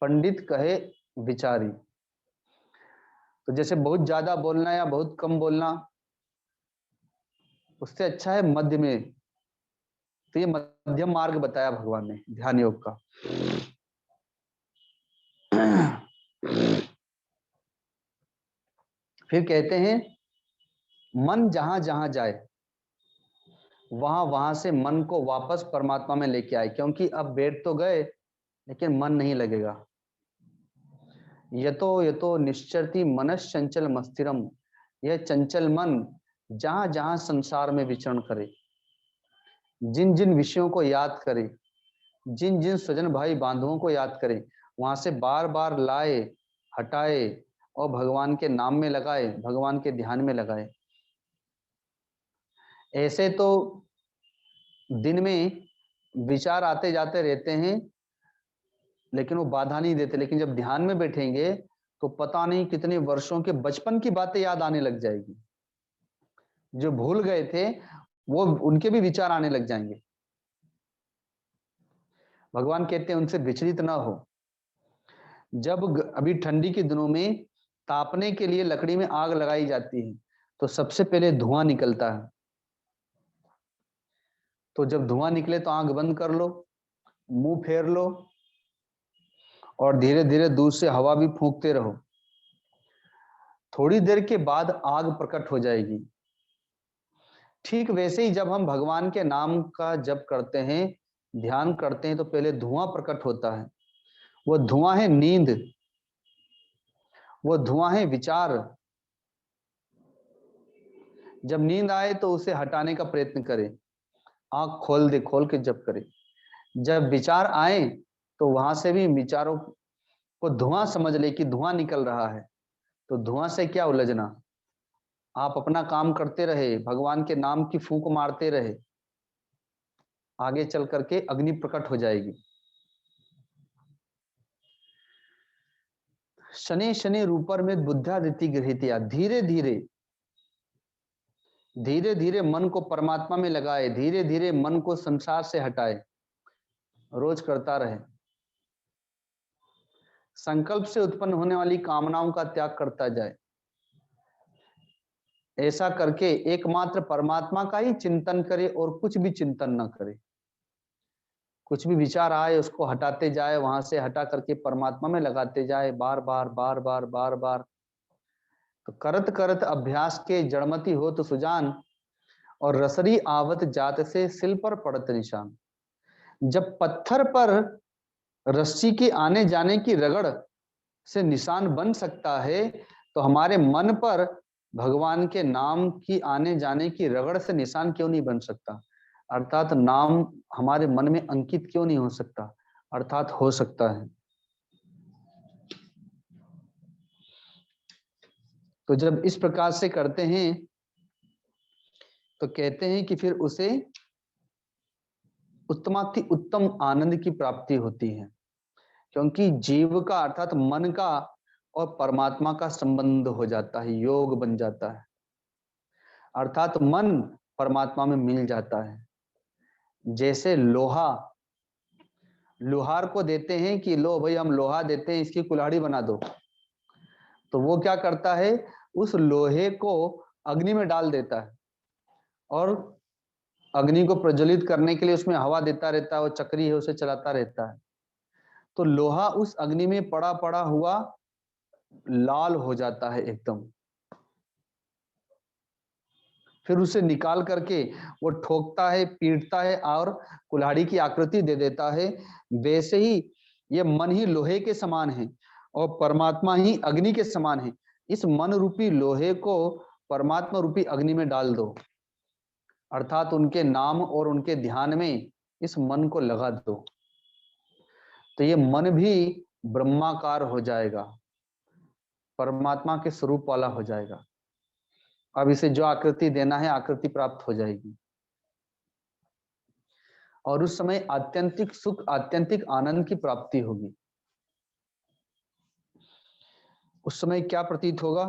पंडित कहे विचारी। तो जैसे बहुत ज्यादा बोलना या बहुत कम बोलना, उससे अच्छा है मध्य में। तो ये मध्यम मार्ग बताया भगवान ने ध्यान योग का। फिर कहते हैं मन जहां जहां जाए वहां से मन को वापस परमात्मा में लेके आए, क्योंकि अब बैठ तो गए लेकिन मन नहीं लगेगा। यतो निश्चरति मनस चंचल मस्तिरम, यह चंचल मन जहां जहां संसार में विचरण करे, जिन जिन विषयों को याद करे, जिन जिन स्वजन भाई बांधवों को याद करे, वहां से बार बार लाए, हटाए और भगवान के नाम में लगाए, भगवान के ध्यान में लगाए। ऐसे तो दिन में विचार आते जाते रहते हैं लेकिन वो बाधा नहीं देते, लेकिन जब ध्यान में बैठेंगे तो पता नहीं कितने वर्षों के बचपन की बातें याद आने लग जाएगी। जो भूल गए थे वो उनके भी विचार आने लग जाएंगे। भगवान कहते हैं उनसे विचलित ना हो। जब अभी ठंडी के दिनों में तापने के लिए लकड़ी में आग लगाई जाती है तो सबसे पहले धुआं निकलता है। तो जब धुआं निकले तो आंख बंद कर लो, मुंह फेर लो और धीरे धीरे दूर से हवा भी फूंकते रहो। थोड़ी देर के बाद आग प्रकट हो जाएगी। ठीक वैसे ही जब हम भगवान के नाम का जप करते हैं, ध्यान करते हैं, तो पहले धुआं प्रकट होता है। वो धुआं है नींद, वो धुआं है विचार। जब नींद आए तो उसे हटाने का प्रयत्न करें, आंख खोल दे, खोल के जप करे। जब विचार आए तो वहां से भी विचारों को धुआं समझ ले कि धुआं निकल रहा है, तो धुआं से क्या उलझना। आप अपना काम करते रहे, भगवान के नाम की फूंक मारते रहे, आगे चल करके अग्नि प्रकट हो जाएगी। शनि शनि रूपर में बुद्धादिति गृहीतिया, धीरे धीरे धीरे धीरे मन को परमात्मा में लगाए, धीरे धीरे मन को संसार से हटाए, रोज करता रहे। संकल्प से उत्पन्न होने वाली कामनाओं का त्याग करता जाए। ऐसा करके एकमात्र परमात्मा का ही चिंतन करे और कुछ भी चिंतन ना करे। कुछ भी विचार आए उसको हटाते जाए, वहां से हटा करके परमात्मा में लगाते जाए, बार बार बार बार बार बार। तो करत करत अभ्यास के जड़मती हो तो सुजान, और रसरी आवत जात से सिल पर पड़त निशान। जब पत्थर पर रस्सी के आने जाने की रगड़ से निशान बन सकता है, तो हमारे मन पर भगवान के नाम की आने जाने की रगड़ से निशान क्यों नहीं बन सकता। अर्थात नाम हमारे मन में अंकित क्यों नहीं हो सकता, अर्थात हो सकता है। तो जब इस प्रकार से करते हैं तो कहते हैं कि फिर उसे उत्तमाति उत्तम आनंद की प्राप्ति होती है, क्योंकि जीव का अर्थात मन का और परमात्मा का संबंध हो जाता है, योग बन जाता है, अर्थात मन परमात्मा में मिल जाता है। जैसे लोहा लोहार को देते हैं कि लो भाई हम लोहा देते हैं, इसकी कुल्हाड़ी बना दो, तो वो क्या करता है, उस लोहे को अग्नि में डाल देता है और अग्नि को प्रज्वलित करने के लिए उसमें हवा देता रहता है, वो चक्री है उसे चलाता रहता है। तो लोहा उस अग्नि में पड़ा पड़ा हुआ लाल हो जाता है एकदम। फिर उसे निकाल करके वो ठोकता है, पीटता है और कुल्हाड़ी की आकृति दे देता है। वैसे ही ये मन ही लोहे के समान है और परमात्मा ही अग्नि के समान है। इस मन रूपी लोहे को परमात्मा रूपी अग्नि में डाल दो, अर्थात उनके नाम और उनके ध्यान में इस मन को लगा दो, तो ये मन भी ब्रह्माकार हो जाएगा, परमात्मा के स्वरूप वाला हो जाएगा। अब इसे जो आकृति देना है आकृति प्राप्त हो जाएगी और उस समय आत्यंतिक सुख, आत्यंतिक आनंद की प्राप्ति होगी। उस समय क्या प्रतीत होगा,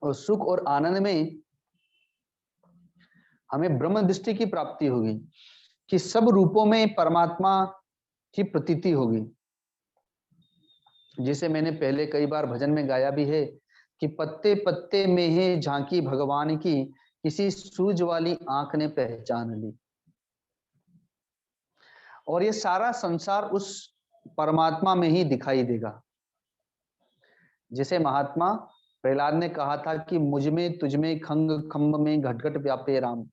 और सुख और आनंद में हमें ब्रह्म दृष्टि की प्राप्ति होगी कि सब रूपों में परमात्मा की प्रतीति होगी। जिसे मैंने पहले कई बार भजन में गाया भी है कि पत्ते पत्ते में है झांकी भगवान की, किसी सूझ वाली आंख ने पहचान ली। और ये सारा संसार उस परमात्मा में ही दिखाई देगा। जिसे महात्मा प्रहलाद ने कहा था कि मुझ में तुझ में खंग खम्ब में घट घट व्यापे राम।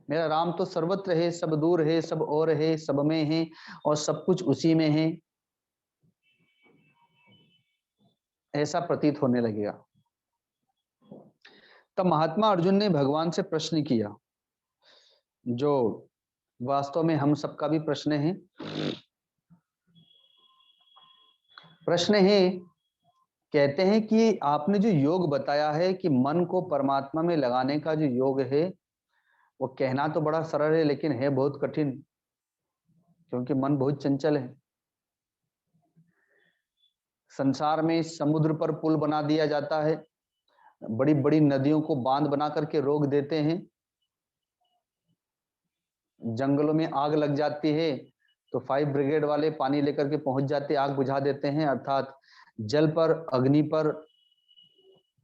मेरा राम तो सर्वत्र है, सब दूर है, सब और है, सब में है और सब कुछ उसी में है, ऐसा प्रतीत होने लगेगा। तब महात्मा अर्जुन ने भगवान से प्रश्न किया, जो वास्तव में हम सबका भी प्रश्न है। प्रश्न है, कहते हैं कि आपने जो योग बताया है कि मन को परमात्मा में लगाने का जो योग है, वो कहना तो बड़ा सरल है लेकिन है बहुत कठिन, क्योंकि मन बहुत चंचल है। संसार में समुद्र पर पुल बना दिया जाता है, बड़ी बड़ी नदियों को बांध बना करके रोक देते हैं, जंगलों में आग लग जाती है तो फायर ब्रिगेड वाले पानी लेकर के पहुंच जाते, आग बुझा देते हैं, अर्थात जल पर अग्नि पर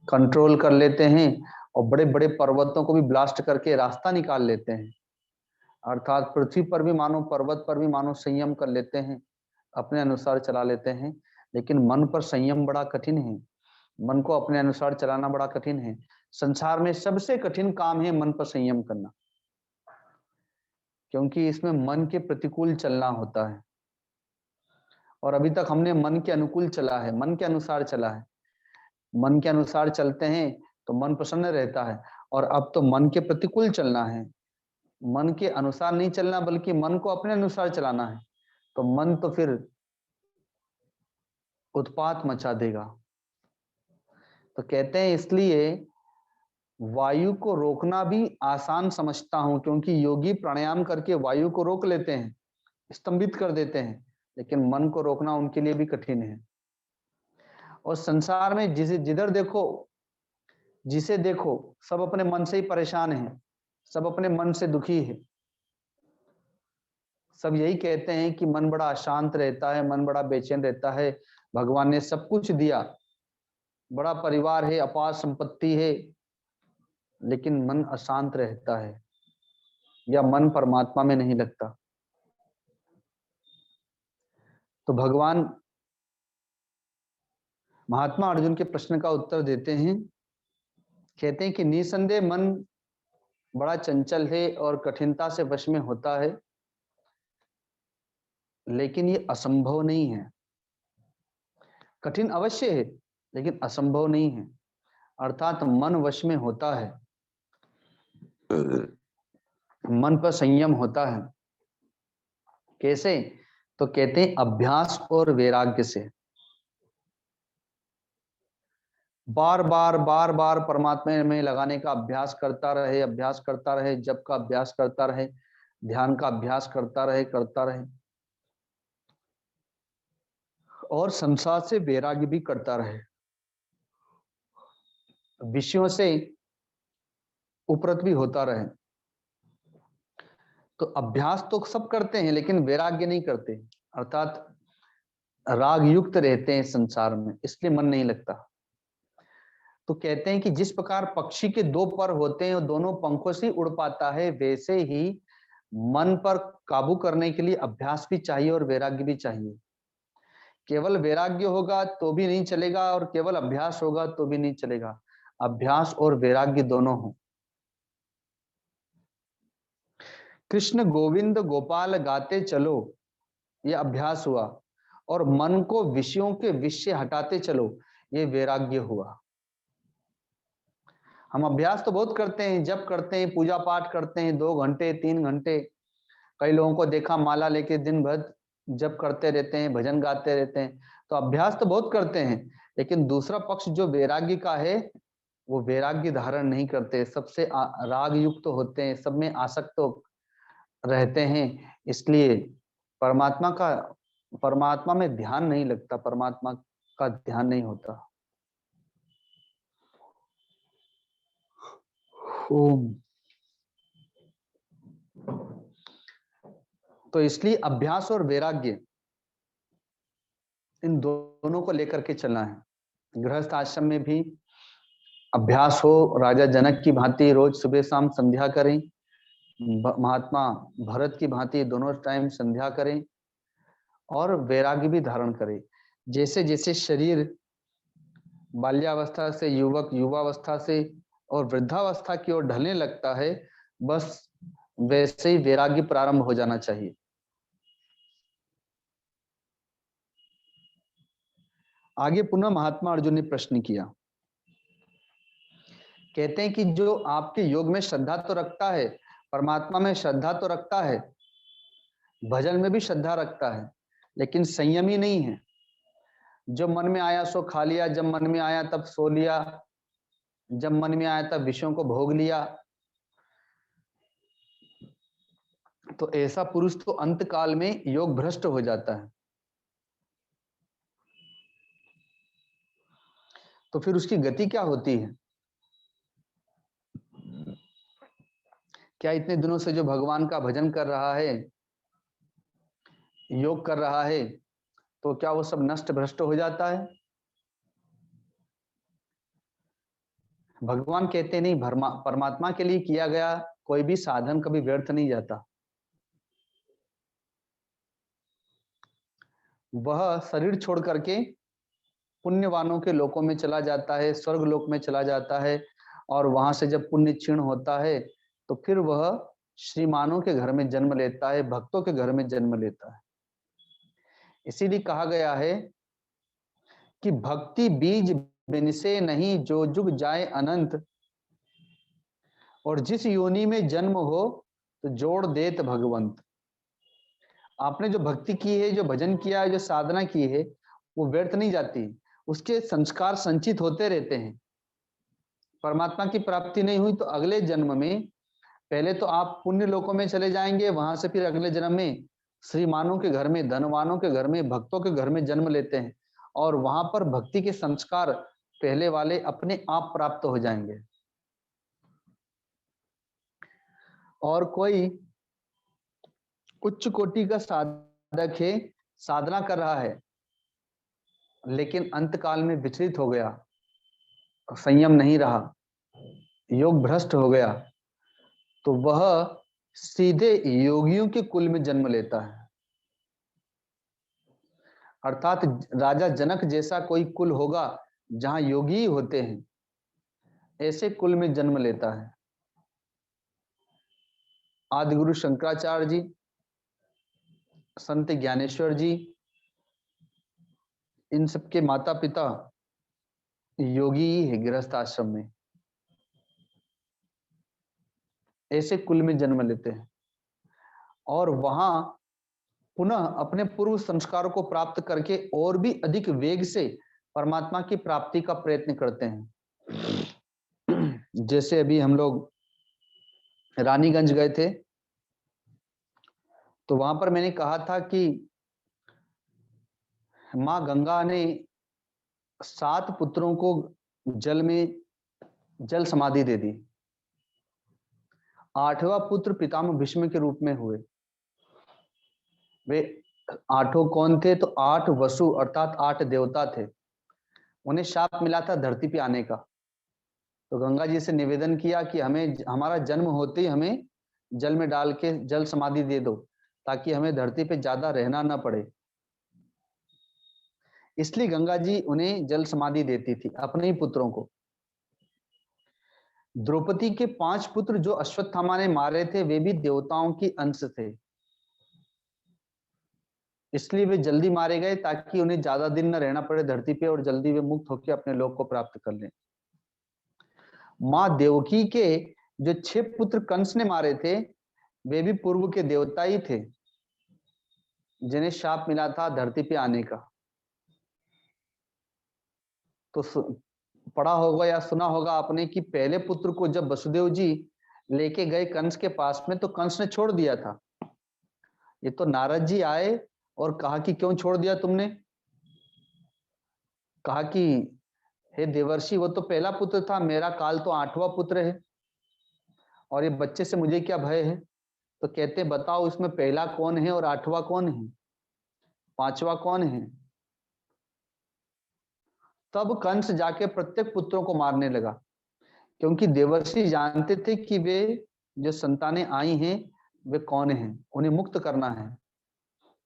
कंट्रोल कर लेते हैं और बड़े बड़े पर्वतों को भी ब्लास्ट करके रास्ता निकाल लेते हैं। अर्थात पृथ्वी पर भी मानो, पर्वत पर भी मानो संयम कर लेते हैं, अपने अनुसार चला लेते हैं। लेकिन मन पर संयम बड़ा कठिन है, मन को अपने अनुसार चलाना बड़ा कठिन है। संसार में सबसे कठिन काम है मन पर संयम करना, क्योंकि इसमें मन के प्रतिकूल चलना होता है। और अभी तक हमने मन के अनुकूल चला है, मन के अनुसार चला है। मन के अनुसार चलते हैं तो मन प्रसन्न रहता है, और अब तो मन के प्रतिकूल चलना है। मन के अनुसार नहीं चलना बल्कि मन को अपने अनुसार चलाना है, तो मन तो फिर उत्पात मचा देगा। तो कहते हैं इसलिए वायु को रोकना भी आसान समझता हूं, क्योंकि योगी प्राणायाम करके वायु को रोक लेते हैं, स्तंभित कर देते हैं, लेकिन मन को रोकना उनके लिए भी कठिन है। और संसार में जिधर देखो, जिसे देखो, सब अपने मन से ही परेशान हैं, सब अपने मन से दुखी है। सब यही कहते हैं कि मन बड़ा अशांत रहता है, मन बड़ा बेचैन रहता है। भगवान ने सब कुछ दिया, बड़ा परिवार है, अपार संपत्ति है, लेकिन मन अशांत रहता है, या मन परमात्मा में नहीं लगता। तो भगवान महात्मा अर्जुन के प्रश्न का उत्तर देते हैं, कहते हैं कि निसंदेह मन बड़ा चंचल है और कठिनता से वश में होता है, लेकिन ये असंभव नहीं है। कठिन अवश्य है लेकिन असंभव नहीं है। अर्थात मन वश में होता है, मन पर संयम होता है। कैसे? तो कहते हैं अभ्यास और वैराग्य से। बार बार बार बार परमात्मा में लगाने का अभ्यास करता रहे, अभ्यास करता रहे, जप का अभ्यास करता रहे, ध्यान का अभ्यास करता रहे, करता रहे, और संसार से वैराग्य भी करता रहे, विषयों से उपरत भी होता रहे। तो अभ्यास तो सब करते हैं लेकिन वैराग्य नहीं करते, अर्थात राग युक्त रहते हैं संसार में, इसलिए मन नहीं लगता। तो कहते हैं कि जिस प्रकार पक्षी के दो पर होते हैं और दोनों पंखों से उड़ पाता है, वैसे ही मन पर काबू करने के लिए अभ्यास भी चाहिए और वैराग्य भी चाहिए। केवल वैराग्य होगा तो भी नहीं चलेगा और केवल अभ्यास होगा तो भी नहीं चलेगा, अभ्यास और वैराग्य दोनों हो। कृष्ण गोविंद गोपाल गाते चलो, ये अभ्यास हुआ, और मन को विषयों के विषय हटाते चलो, ये वैराग्य हुआ। हम अभ्यास तो बहुत करते हैं, जप करते हैं, पूजा पाठ करते हैं, 2 घंटे 3 घंटे, कई लोगों को देखा माला लेके दिन भर जप करते रहते हैं, भजन गाते रहते हैं। तो अभ्यास तो बहुत करते हैं, लेकिन दूसरा पक्ष जो वैराग्य का है, वो वैराग्य धारण नहीं करते, सबसे राग युक्त तो होते हैं, सब में आसक्त तो रहते हैं। इसलिए परमात्मा में ध्यान नहीं लगता, परमात्मा का ध्यान नहीं होता। ओम। तो इसलिए अभ्यास और वैराग्य, इन दोनों को लेकर के चलना है। गृहस्थ आश्रम में भी अभ्यास हो, राजा जनक की भांति रोज सुबह शाम संध्या करें, महात्मा भरत की भांति दोनों टाइम संध्या करें, और वैराग्य भी धारण करें। जैसे जैसे शरीर बाल्यावस्था से युवक, युवावस्था से और वृद्धावस्था की ओर ढलने लगता है, बस वैसे ही वैराग्य प्रारंभ हो जाना चाहिए। आगे पुनः महात्मा अर्जुन ने प्रश्न किया, कहते हैं कि जो आपके योग में श्रद्धा तो रखता है, परमात्मा में श्रद्धा तो रखता है, भजन में भी श्रद्धा रखता है, लेकिन संयमी नहीं है। जब मन में आया सो खा लिया, जब मन में आया तब सो लिया, जब मन में आया तब विषयों को भोग लिया, तो ऐसा पुरुष तो अंत काल में योग भ्रष्ट हो जाता है। तो फिर उसकी गति क्या होती है? क्या इतने दिनों से जो भगवान का भजन कर रहा है, योग कर रहा है, तो क्या वो सब नष्ट भ्रष्ट हो जाता है? भगवान कहते नहीं, परमात्मा के लिए किया गया कोई भी साधन कभी व्यर्थ नहीं जाता। वह शरीर छोड़ करके पुण्यवानों के लोकों में चला जाता है, स्वर्ग लोक में चला जाता है, और वहां से जब पुण्य क्षीण होता है तो फिर वह श्रीमानों के घर में जन्म लेता है, भक्तों के घर में जन्म लेता है। इसीलिए कहा गया है कि भक्ति बीज बिनसे नहीं, जो जुग जाए अनंत, और जिस योनि में जन्म हो तो जोड़ देत भगवंत। आपने जो भक्ति की है, जो भजन किया है, जो साधना की है, वो व्यर्थ नहीं जाती, उसके संस्कार संचित होते रहते हैं। परमात्मा की प्राप्ति नहीं हुई तो अगले जन्म में पहले तो आप पुण्य लोकों में चले जाएंगे, वहां से फिर अगले जन्म में श्रीमानों के घर में, धनवानों के घर में, भक्तों के घर में जन्म लेते हैं, और वहां पर भक्ति के संस्कार पहले वाले अपने आप प्राप्त हो जाएंगे। और कोई उच्च कोटि का साधक है, साधना कर रहा है, लेकिन अंत काल में विचलित हो गया, संयम नहीं रहा, योग भ्रष्ट हो गया, तो वह सीधे योगियों के कुल में जन्म लेता है। अर्थात राजा जनक जैसा कोई कुल होगा जहां योगी होते हैं, ऐसे कुल में जन्म लेता है। आदिगुरु शंकराचार्य जी, संत ज्ञानेश्वर जी, इन सबके माता पिता योगी ही है, गृहस्थ आश्रम में, ऐसे कुल में जन्म लेते हैं, और वहां पुनः अपने पूर्व संस्कारों को प्राप्त करके और भी अधिक वेग से परमात्मा की प्राप्ति का प्रयत्न करते हैं। जैसे अभी हम लोग रानीगंज गए थे, तो वहां पर मैंने कहा था कि मां गंगा ने 7 पुत्रों को जल में जल समाधि दे दी। 8वां पुत्र पितामह भीष्म के रूप में हुए। वे 8 कौन थे? तो 8 वसु अर्थात 8 देवता थे। उन्हें शाप मिला था धरती पे आने का, तो गंगा जी से निवेदन किया कि हमें, हमारा जन्म होते ही हमें जल में डाल के जल समाधि दे दो, ताकि हमें धरती पे ज्यादा रहना ना पड़े। इसलिए गंगा जी उन्हें जल समाधि देती थी, अपने ही पुत्रों को। द्रौपदी के 5 पुत्र जो अश्वत्थामा ने मारे थे, वे भी देवताओं की अंश थे, इसलिए वे जल्दी मारे गए ताकि उन्हें ज्यादा दिन न रहना पड़े धरती पे, और जल्दी वे मुक्त होकर अपने लोक को प्राप्त कर लें। मां देवकी के जो 6 पुत्र कंस ने मारे थे, वे भी पूर्व के देवता ही थे, जिन्हें शाप मिला था धरती पे आने का। तो पढ़ा होगा या सुना होगा आपने कि पहले पुत्र को जब वसुदेव जी लेके गए कंस के पास में, तो कंस ने छोड़ दिया था। ये तो नारद जी आए और कहा कि क्यों छोड़ दिया तुमने? कहा कि हे देवर्षि, वो तो पहला पुत्र था, मेरा काल तो 8वां पुत्र है, और ये बच्चे से मुझे क्या भय है? तो कहते बताओ इसमें पहला कौन है और 8वां कौन है, 5वां कौन है? तब कंस जाके प्रत्येक पुत्रों को मारने लगा, क्योंकि देवर्षि जानते थे कि वे जो संतानें आई हैं वे कौन हैं, उन्हें मुक्त करना है।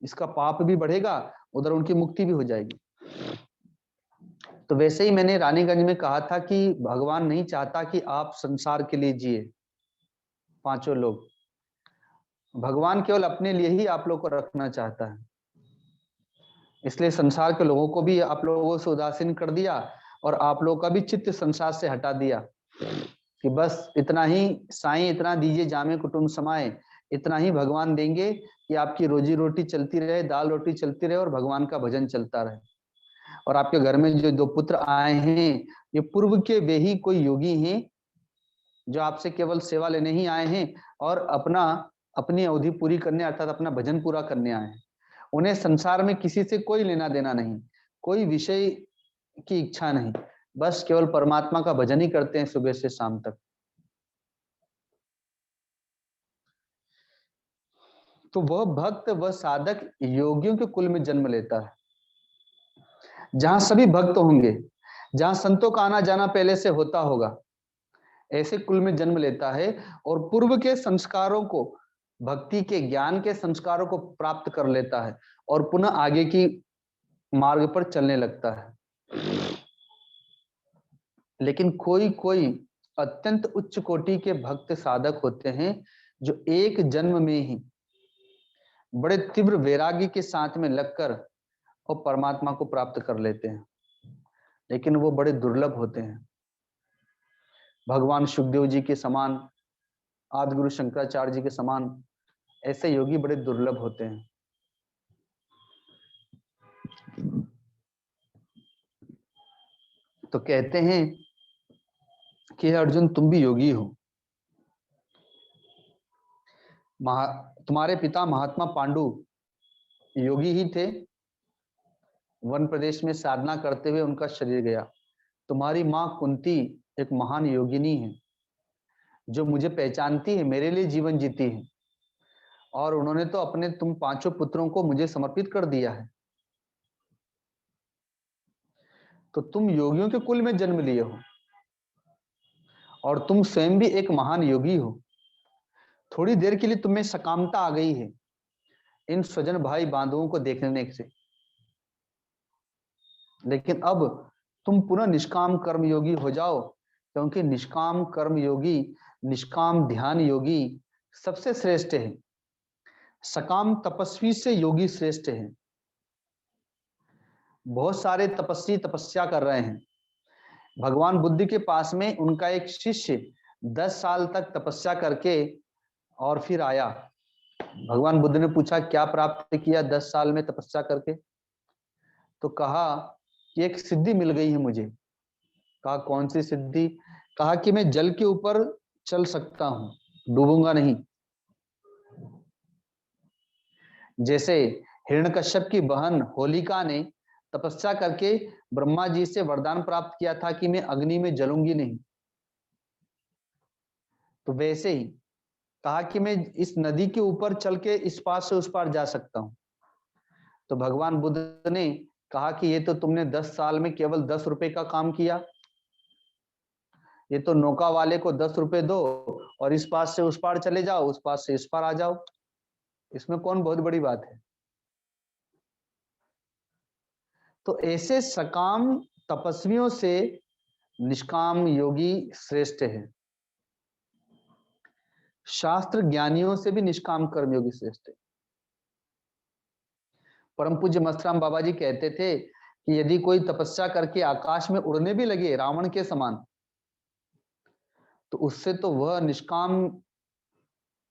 इसका पाप भी बढ़ेगा, उधर उनकी मुक्ति भी हो जाएगी। तो वैसे ही मैंने रानीगंज में कहा था कि भगवान नहीं चाहता कि आप संसार के लिए जिए पांचों लोग, भगवान केवल अपने लिए ही आप लोग को रखना चाहता है। इसलिए संसार के लोगों को भी आप लोगों से उदासीन कर दिया और आप लोगों का भी चित्त संसार से हटा दिया कि बस इतना ही साईं, इतना दीजिए जामे कुटुंब समाए, इतना ही भगवान देंगे कि आपकी रोजी रोटी चलती रहे, दाल रोटी चलती रहे और भगवान का भजन चलता रहे। और आपके घर में जो 2 पुत्र आए हैं, ये पूर्व के वे ही कोई योगी हैं जो आपसे केवल सेवा लेने ही आए हैं और अपनी अवधि पूरी करने अर्थात अपना भजन पूरा करने आए हैं। उन्हें संसार में किसी से कोई लेना देना नहीं, कोई विषय की इच्छा नहीं, बस केवल परमात्मा का भजन ही करते हैं सुबह से शाम तक। तो वह भक्त, वह साधक योगियों के कुल में जन्म लेता है, जहां सभी भक्त होंगे, जहां संतों का आना जाना पहले से होता होगा, ऐसे कुल में जन्म लेता है और पूर्व के संस्कारों को, भक्ति के ज्ञान के संस्कारों को प्राप्त कर लेता है और पुनः आगे की मार्ग पर चलने लगता है। लेकिन कोई कोई अत्यंत उच्च कोटि के भक्त साधक होते हैं जो एक जन्म में ही बड़े तीव्र वैराग्य के साथ में लगकर और परमात्मा को प्राप्त कर लेते हैं, लेकिन वो बड़े दुर्लभ होते हैं। भगवान सुखदेव जी के समान, आदि गुरु शंकराचार्य जी के समान ऐसे योगी बड़े दुर्लभ होते हैं। तो कहते हैं कि अर्जुन तुम भी योगी हो। तुम्हारे पिता महात्मा पांडु योगी ही थे, वन प्रदेश में साधना करते हुए उनका शरीर गया। तुम्हारी माँ कुंती एक महान योगिनी है जो मुझे पहचानती है, मेरे लिए जीवन जीती है, और उन्होंने तो अपने तुम पांचों पुत्रों को मुझे समर्पित कर दिया है। तो तुम योगियों के कुल में जन्म लिए हो और तुम स्वयं भी एक महान योगी हो। थोड़ी देर के लिए तुम्हें सकामता आ गई है इन स्वजन भाई बांधवों को देखने से, लेकिन अब तुम पुनः निष्काम कर्म योगी हो जाओ, क्योंकि निष्काम कर्म योगी, निष्काम ध्यान योगी सबसे श्रेष्ठ है। सकाम तपस्वी से योगी श्रेष्ठ है। बहुत सारे तपस्वी तपस्या कर रहे हैं। भगवान बुद्ध के पास में उनका एक शिष्य 10 साल तक तपस्या करके और फिर आया। भगवान बुद्ध ने पूछा क्या प्राप्त किया 10 साल में तपस्या करके? तो कहा कि एक सिद्धि मिल गई है मुझे। कहा कौन सी सिद्धि? कहा कि मैं जल के ऊपर चल सकता हूं, डूबूंगा नहीं। जैसे हिरण्यकश्यप की बहन होलिका ने तपस्या करके ब्रह्मा जी से वरदान प्राप्त किया था कि मैं अग्नि में जलूंगी नहीं, तो वैसे ही कहा कि मैं इस नदी के ऊपर चल के इस पार से उस पार जा सकता हूं। तो भगवान बुद्ध ने कहा कि ये तो तुमने 10 साल में केवल 10 रुपए का काम किया, ये तो नौका वाले को 10 रुपए दो और इस पार से उस पार चले जाओ, उस पार से इस पार आ जाओ, इसमें कौन बहुत बड़ी बात है? तो ऐसे सकाम तपस्वियों से निष्काम योगी श्रेष्ठ है। शास्त्र ज्ञानियों से भी निष्काम कर्मयोगी श्रेष्ठ है। परम पूज्य मस्तराम बाबा जी कहते थे कि यदि कोई तपस्या करके आकाश में उड़ने भी लगे रावण के समान, तो उससे तो वह निष्काम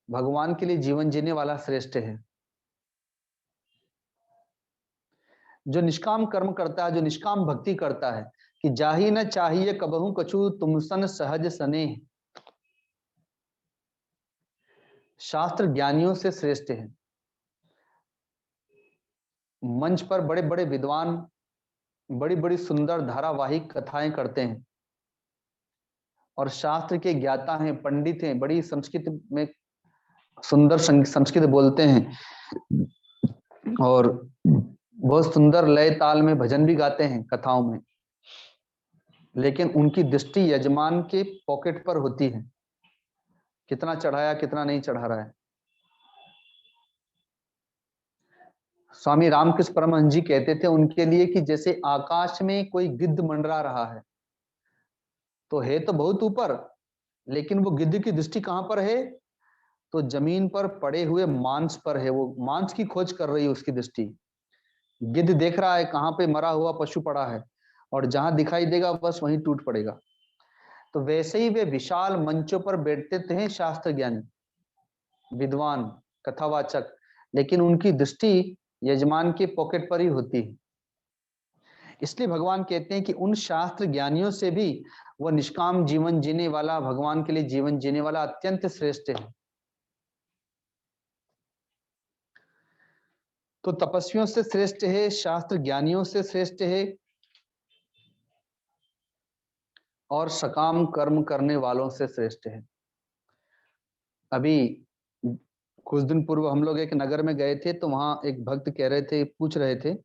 भगवान के लिए जीवन जीने वाला श्रेष्ठ है। जो निष्काम कर्म करता है, जो निष्काम भक्ति करता है कि जाही न चाहिए कबहू कछु तुमसन सहज सने, शास्त्र ज्ञानियों से श्रेष्ठ है। मंच पर बड़े बड़े विद्वान बड़ी बड़ी सुंदर धारावाहिक कथाएं करते हैं और शास्त्र के ज्ञाता हैं, पंडित हैं, बड़ी संस्कृत में सुंदर संस्कृत बोलते हैं और बहुत सुंदर लय ताल में भजन भी गाते हैं कथाओं में, लेकिन उनकी दृष्टि यजमान के पॉकेट पर होती है, कितना चढ़ाया कितना नहीं चढ़ा रहा है। स्वामी रामकृष्ण परमहंस जी कहते थे उनके लिए कि जैसे आकाश में कोई गिद्ध मंडरा रहा है, तो है तो बहुत ऊपर, लेकिन वो गिद्ध की दृष्टि कहां पर है? तो जमीन पर पड़े हुए मांस पर है, वो मांस की खोज कर रही है उसकी दृष्टि। गिद्ध देख रहा है कहां पे मरा हुआ पशु पड़ा है, और जहां दिखाई देगा बस वहीं टूट पड़ेगा। तो वैसे ही वे विशाल मंचों पर बैठते थे शास्त्र ज्ञानी, विद्वान, कथावाचक, लेकिन उनकी दृष्टि यजमान के पॉकेट पर ही होती है। इसलिए भगवान कहते हैं कि उन शास्त्र ज्ञानियों से भी वह निष्काम जीवन जीने वाला, भगवान के लिए जीवन जीने वाला अत्यंत श्रेष्ठ है। तो तपस्वियों से श्रेष्ठ है, शास्त्र ज्ञानियों से श्रेष्ठ है, और सकाम कर्म करने वालों से श्रेष्ठ है। अभी कुछ दिन पूर्व हम लोग एक नगर में गए थे, तो वहां एक भक्त कह रहे थे, पूछ रहे थे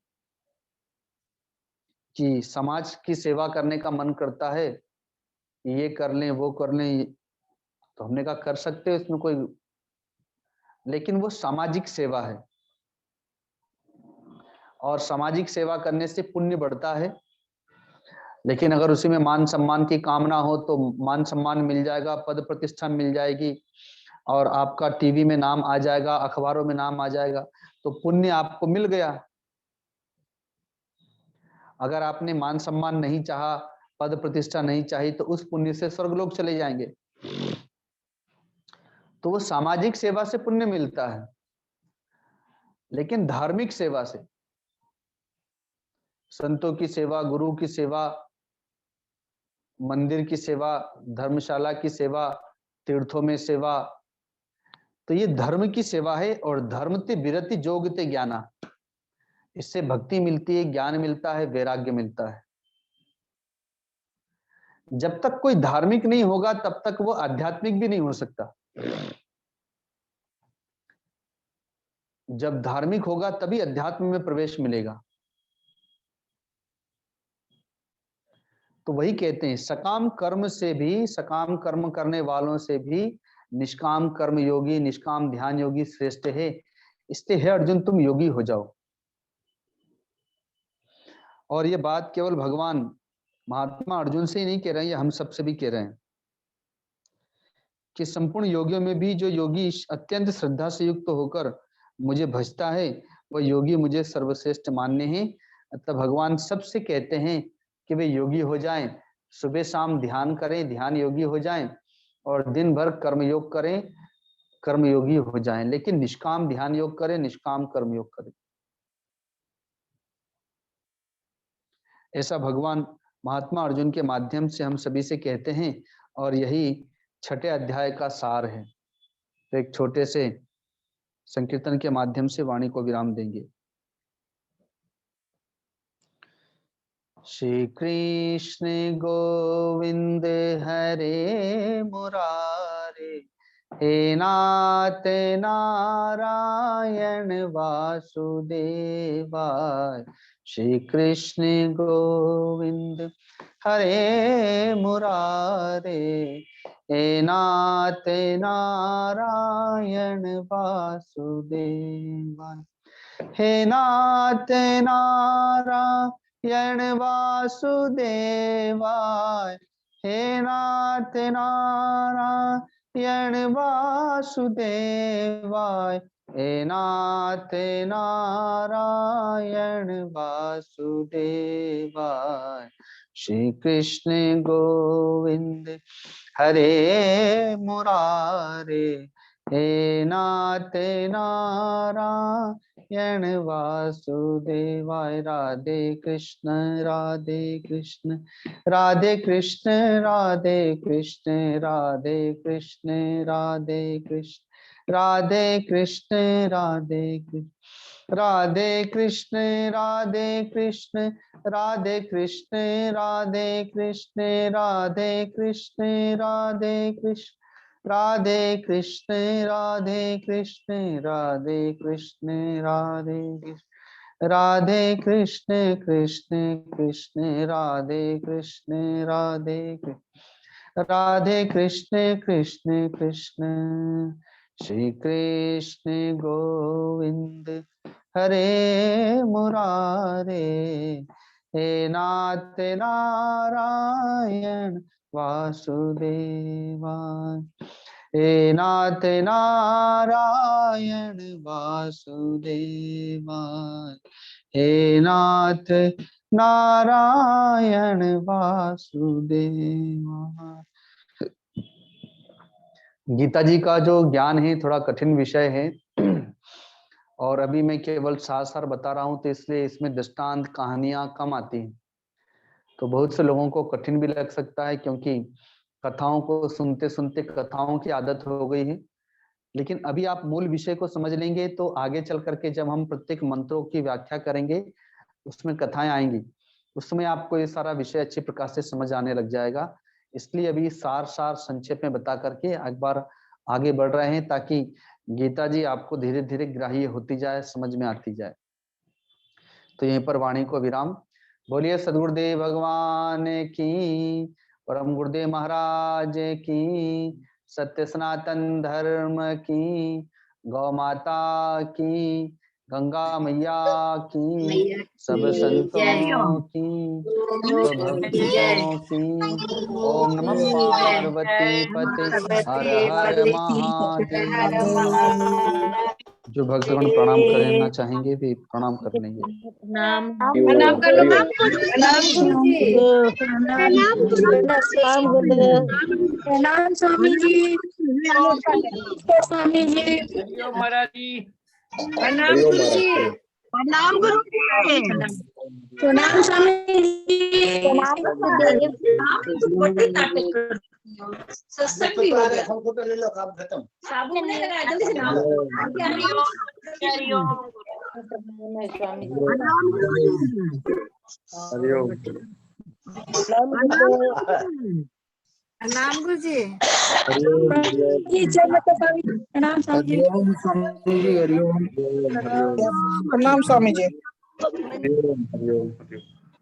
कि समाज की सेवा करने का मन करता है, ये कर लें वो कर लें। तो हमने कहा कर सकते हो, इसमें कोई, लेकिन वो सामाजिक सेवा है, और सामाजिक सेवा करने से पुण्य बढ़ता है। लेकिन अगर उसी में मान सम्मान की कामना हो तो मान सम्मान मिल जाएगा, पद प्रतिष्ठा मिल जाएगी, और आपका टीवी में नाम आ जाएगा, अखबारों में नाम आ जाएगा, तो पुण्य आपको मिल गया। अगर आपने मान सम्मान नहीं चाहा, पद प्रतिष्ठा नहीं चाही, तो उस पुण्य से स्वर्ग लोग चले जाएंगे। तो वो सामाजिक सेवा से पुण्य मिलता है, लेकिन धार्मिक सेवा से, संतों की सेवा, गुरु की सेवा, मंदिर की सेवा, धर्मशाला की सेवा, तीर्थों में सेवा, तो ये धर्म की सेवा है। और धर्मते विरति जोगते ज्ञाना, इससे भक्ति मिलती है, ज्ञान मिलता है, वैराग्य मिलता है। जब तक कोई धार्मिक नहीं होगा तब तक वो आध्यात्मिक भी नहीं हो सकता। जब धार्मिक होगा तभी अध्यात्म में प्रवेश मिलेगा। तो वही कहते हैं, सकाम कर्म से भी, सकाम कर्म करने वालों से भी निष्काम कर्म योगी, निष्काम ध्यान योगी श्रेष्ठ है। इसलिए हे अर्जुन, तुम योगी हो जाओ। और ये बात केवल भगवान महात्मा अर्जुन से ही नहीं कह रहे हैं, ये हम सबसे भी कह रहे हैं कि संपूर्ण योगियों में भी जो योगी अत्यंत श्रद्धा से युक्त होकर मुझे भजता है, वह योगी मुझे सर्वश्रेष्ठ मान्य है। अतः भगवान सबसे कहते हैं कि वे योगी हो जाएं, सुबह शाम ध्यान करें, ध्यान योगी हो जाएं, और दिन भर कर्मयोग करें, कर्मयोगी हो जाएं, लेकिन निष्काम ध्यान योग करें, निष्काम कर्मयोग करें। ऐसा भगवान महात्मा अर्जुन के माध्यम से हम सभी से कहते हैं, और यही छठे अध्याय का सार है। तो एक छोटे से संकीर्तन के माध्यम से वाणी को विराम देंगे। श्री कृष्ण गोविंद हरे मुरारे, हे नाथ नारायण वासुदेवाय। श्री कृष्ण गोविंद हरे मुरारे, हे नाथ नारायण वासुदेवाय। हे नाथ नारायण वासुदेवाय, हे नाथ नारायण वासुदेवाय, हे नाथ नारायण वासुदेवाय। श्री कृष्ण गोविंद हरे मुरारे, हे नाथ नारायण वासुदेवाय। राधे कृष्ण राधे कृष्ण, राधे कृष्ण राधे कृष्ण, राधे कृष्ण राधे कृष्ण, राधे कृष्ण राधे कृष्ण, राधे कृष्ण राधे कृष्ण, राधे कृष्ण राधे कृष्ण, राधे कृष्ण राधे कृष्ण, राधे कृष्ण राधे कृष्ण, राधे कृष्ण राधे कृष्ण, राधे कृष्ण कृष्ण कृष्ण, राधे कृष्ण राधे कृष्ण, राधे कृष्ण कृष्ण कृष्ण। श्री कृष्ण गोविंद हरे मुरारे, हे नाथ नारायण वासुदेवाय, हे नाथ नारायण वासुदेवाय, हे नाथ नारायण वासुदेवाय। गीता जी का जो ज्ञान है थोड़ा कठिन विषय है और अभी मैं केवल सार सार बता रहा हूं, तो इसलिए इसमें दृष्टांत कहानियां कम आती हैं, तो बहुत से लोगों को कठिन भी लग सकता है, क्योंकि कथाओं को सुनते सुनते कथाओं की आदत हो गई है। लेकिन अभी आप मूल विषय को समझ लेंगे तो आगे चल करके जब हम प्रत्येक मंत्रों की व्याख्या करेंगे, उसमें कथाएं आएंगी, उस समय आपको ये सारा विषय अच्छी प्रकार से समझ आने लग जाएगा। इसलिए अभी सार सार संक्षेप में बता करके एक बार आगे बढ़ रहे हैं, ताकि गीता जी आपको धीरे धीरे ग्राह्य होती जाए, समझ में आती जाए। तो यहीं पर वाणी को विराम। बोलिए सदगुरुदेव भगवान की, परम गुरुदेव महाराज की, सत्य सनातन धर्म की, गौ माता की, गंगा मैया की, सब संतों की, सब भक्तों की। ओम नमः पार्वती पते, हर हर महादेव। जो भक्तगण प्रणाम करना चाहेंगे भी प्रणाम कर लेंगे। प्रणाम करो। प्रणाम गुरुजी। प्रणाम गुरुदेव। प्रणाम स्वामी जी। स्वामी जी। महाराज जी। प्रणाम गुरुजी। प्रणाम गुरु जी। प्रणाम स्वामी जी। प्रणाम गुरुदेव। सत्संग भी हो गया। साबुन नहीं लगा, जल्दी से नहाओ। स्वामी हरिओम। प्रणाम गुरुजी। प्रणाम स्वामी जी। प्रणाम स्वामी जी।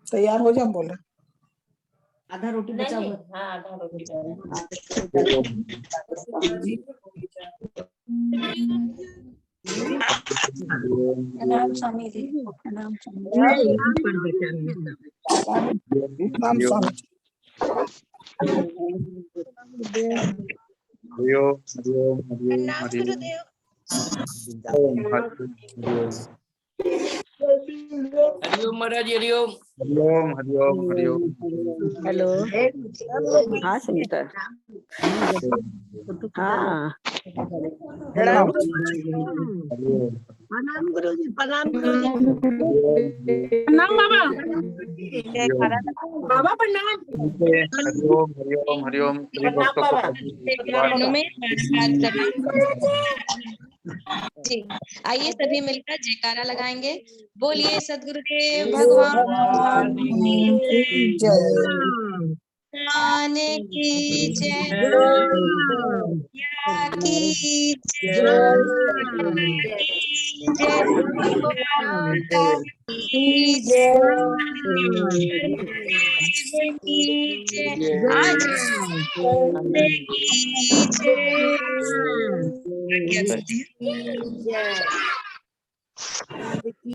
तैयार हो जाओ, बोले आधा रोटी बचा हुआ। हाँ, आधा रोटी प्रणाम स्वामी जी। प्रणाम स्वामी जी। प्रणाम स्वामी जी। हरिओम हरिओम हरिओम हरिओम। हरिओम महाराज जी, हरिओम। हरिओम हरिओम हरिओम। हेलो। हाँ सुनीता। हाँ प्रणाम। प्रणाम गुरुजी। प्रणाम गुरुजी। प्रणाम बाबा। बाबा प्रणाम। हरिओम हरिओम हरिओम। सभी भक्तों को जी, आइए सभी मिलकर जयकारा लगाएंगे। बोलिए सद्गुरुदेव भगवान की जय। भगवान की जय, की जय, की जय, की जय, आज की जय।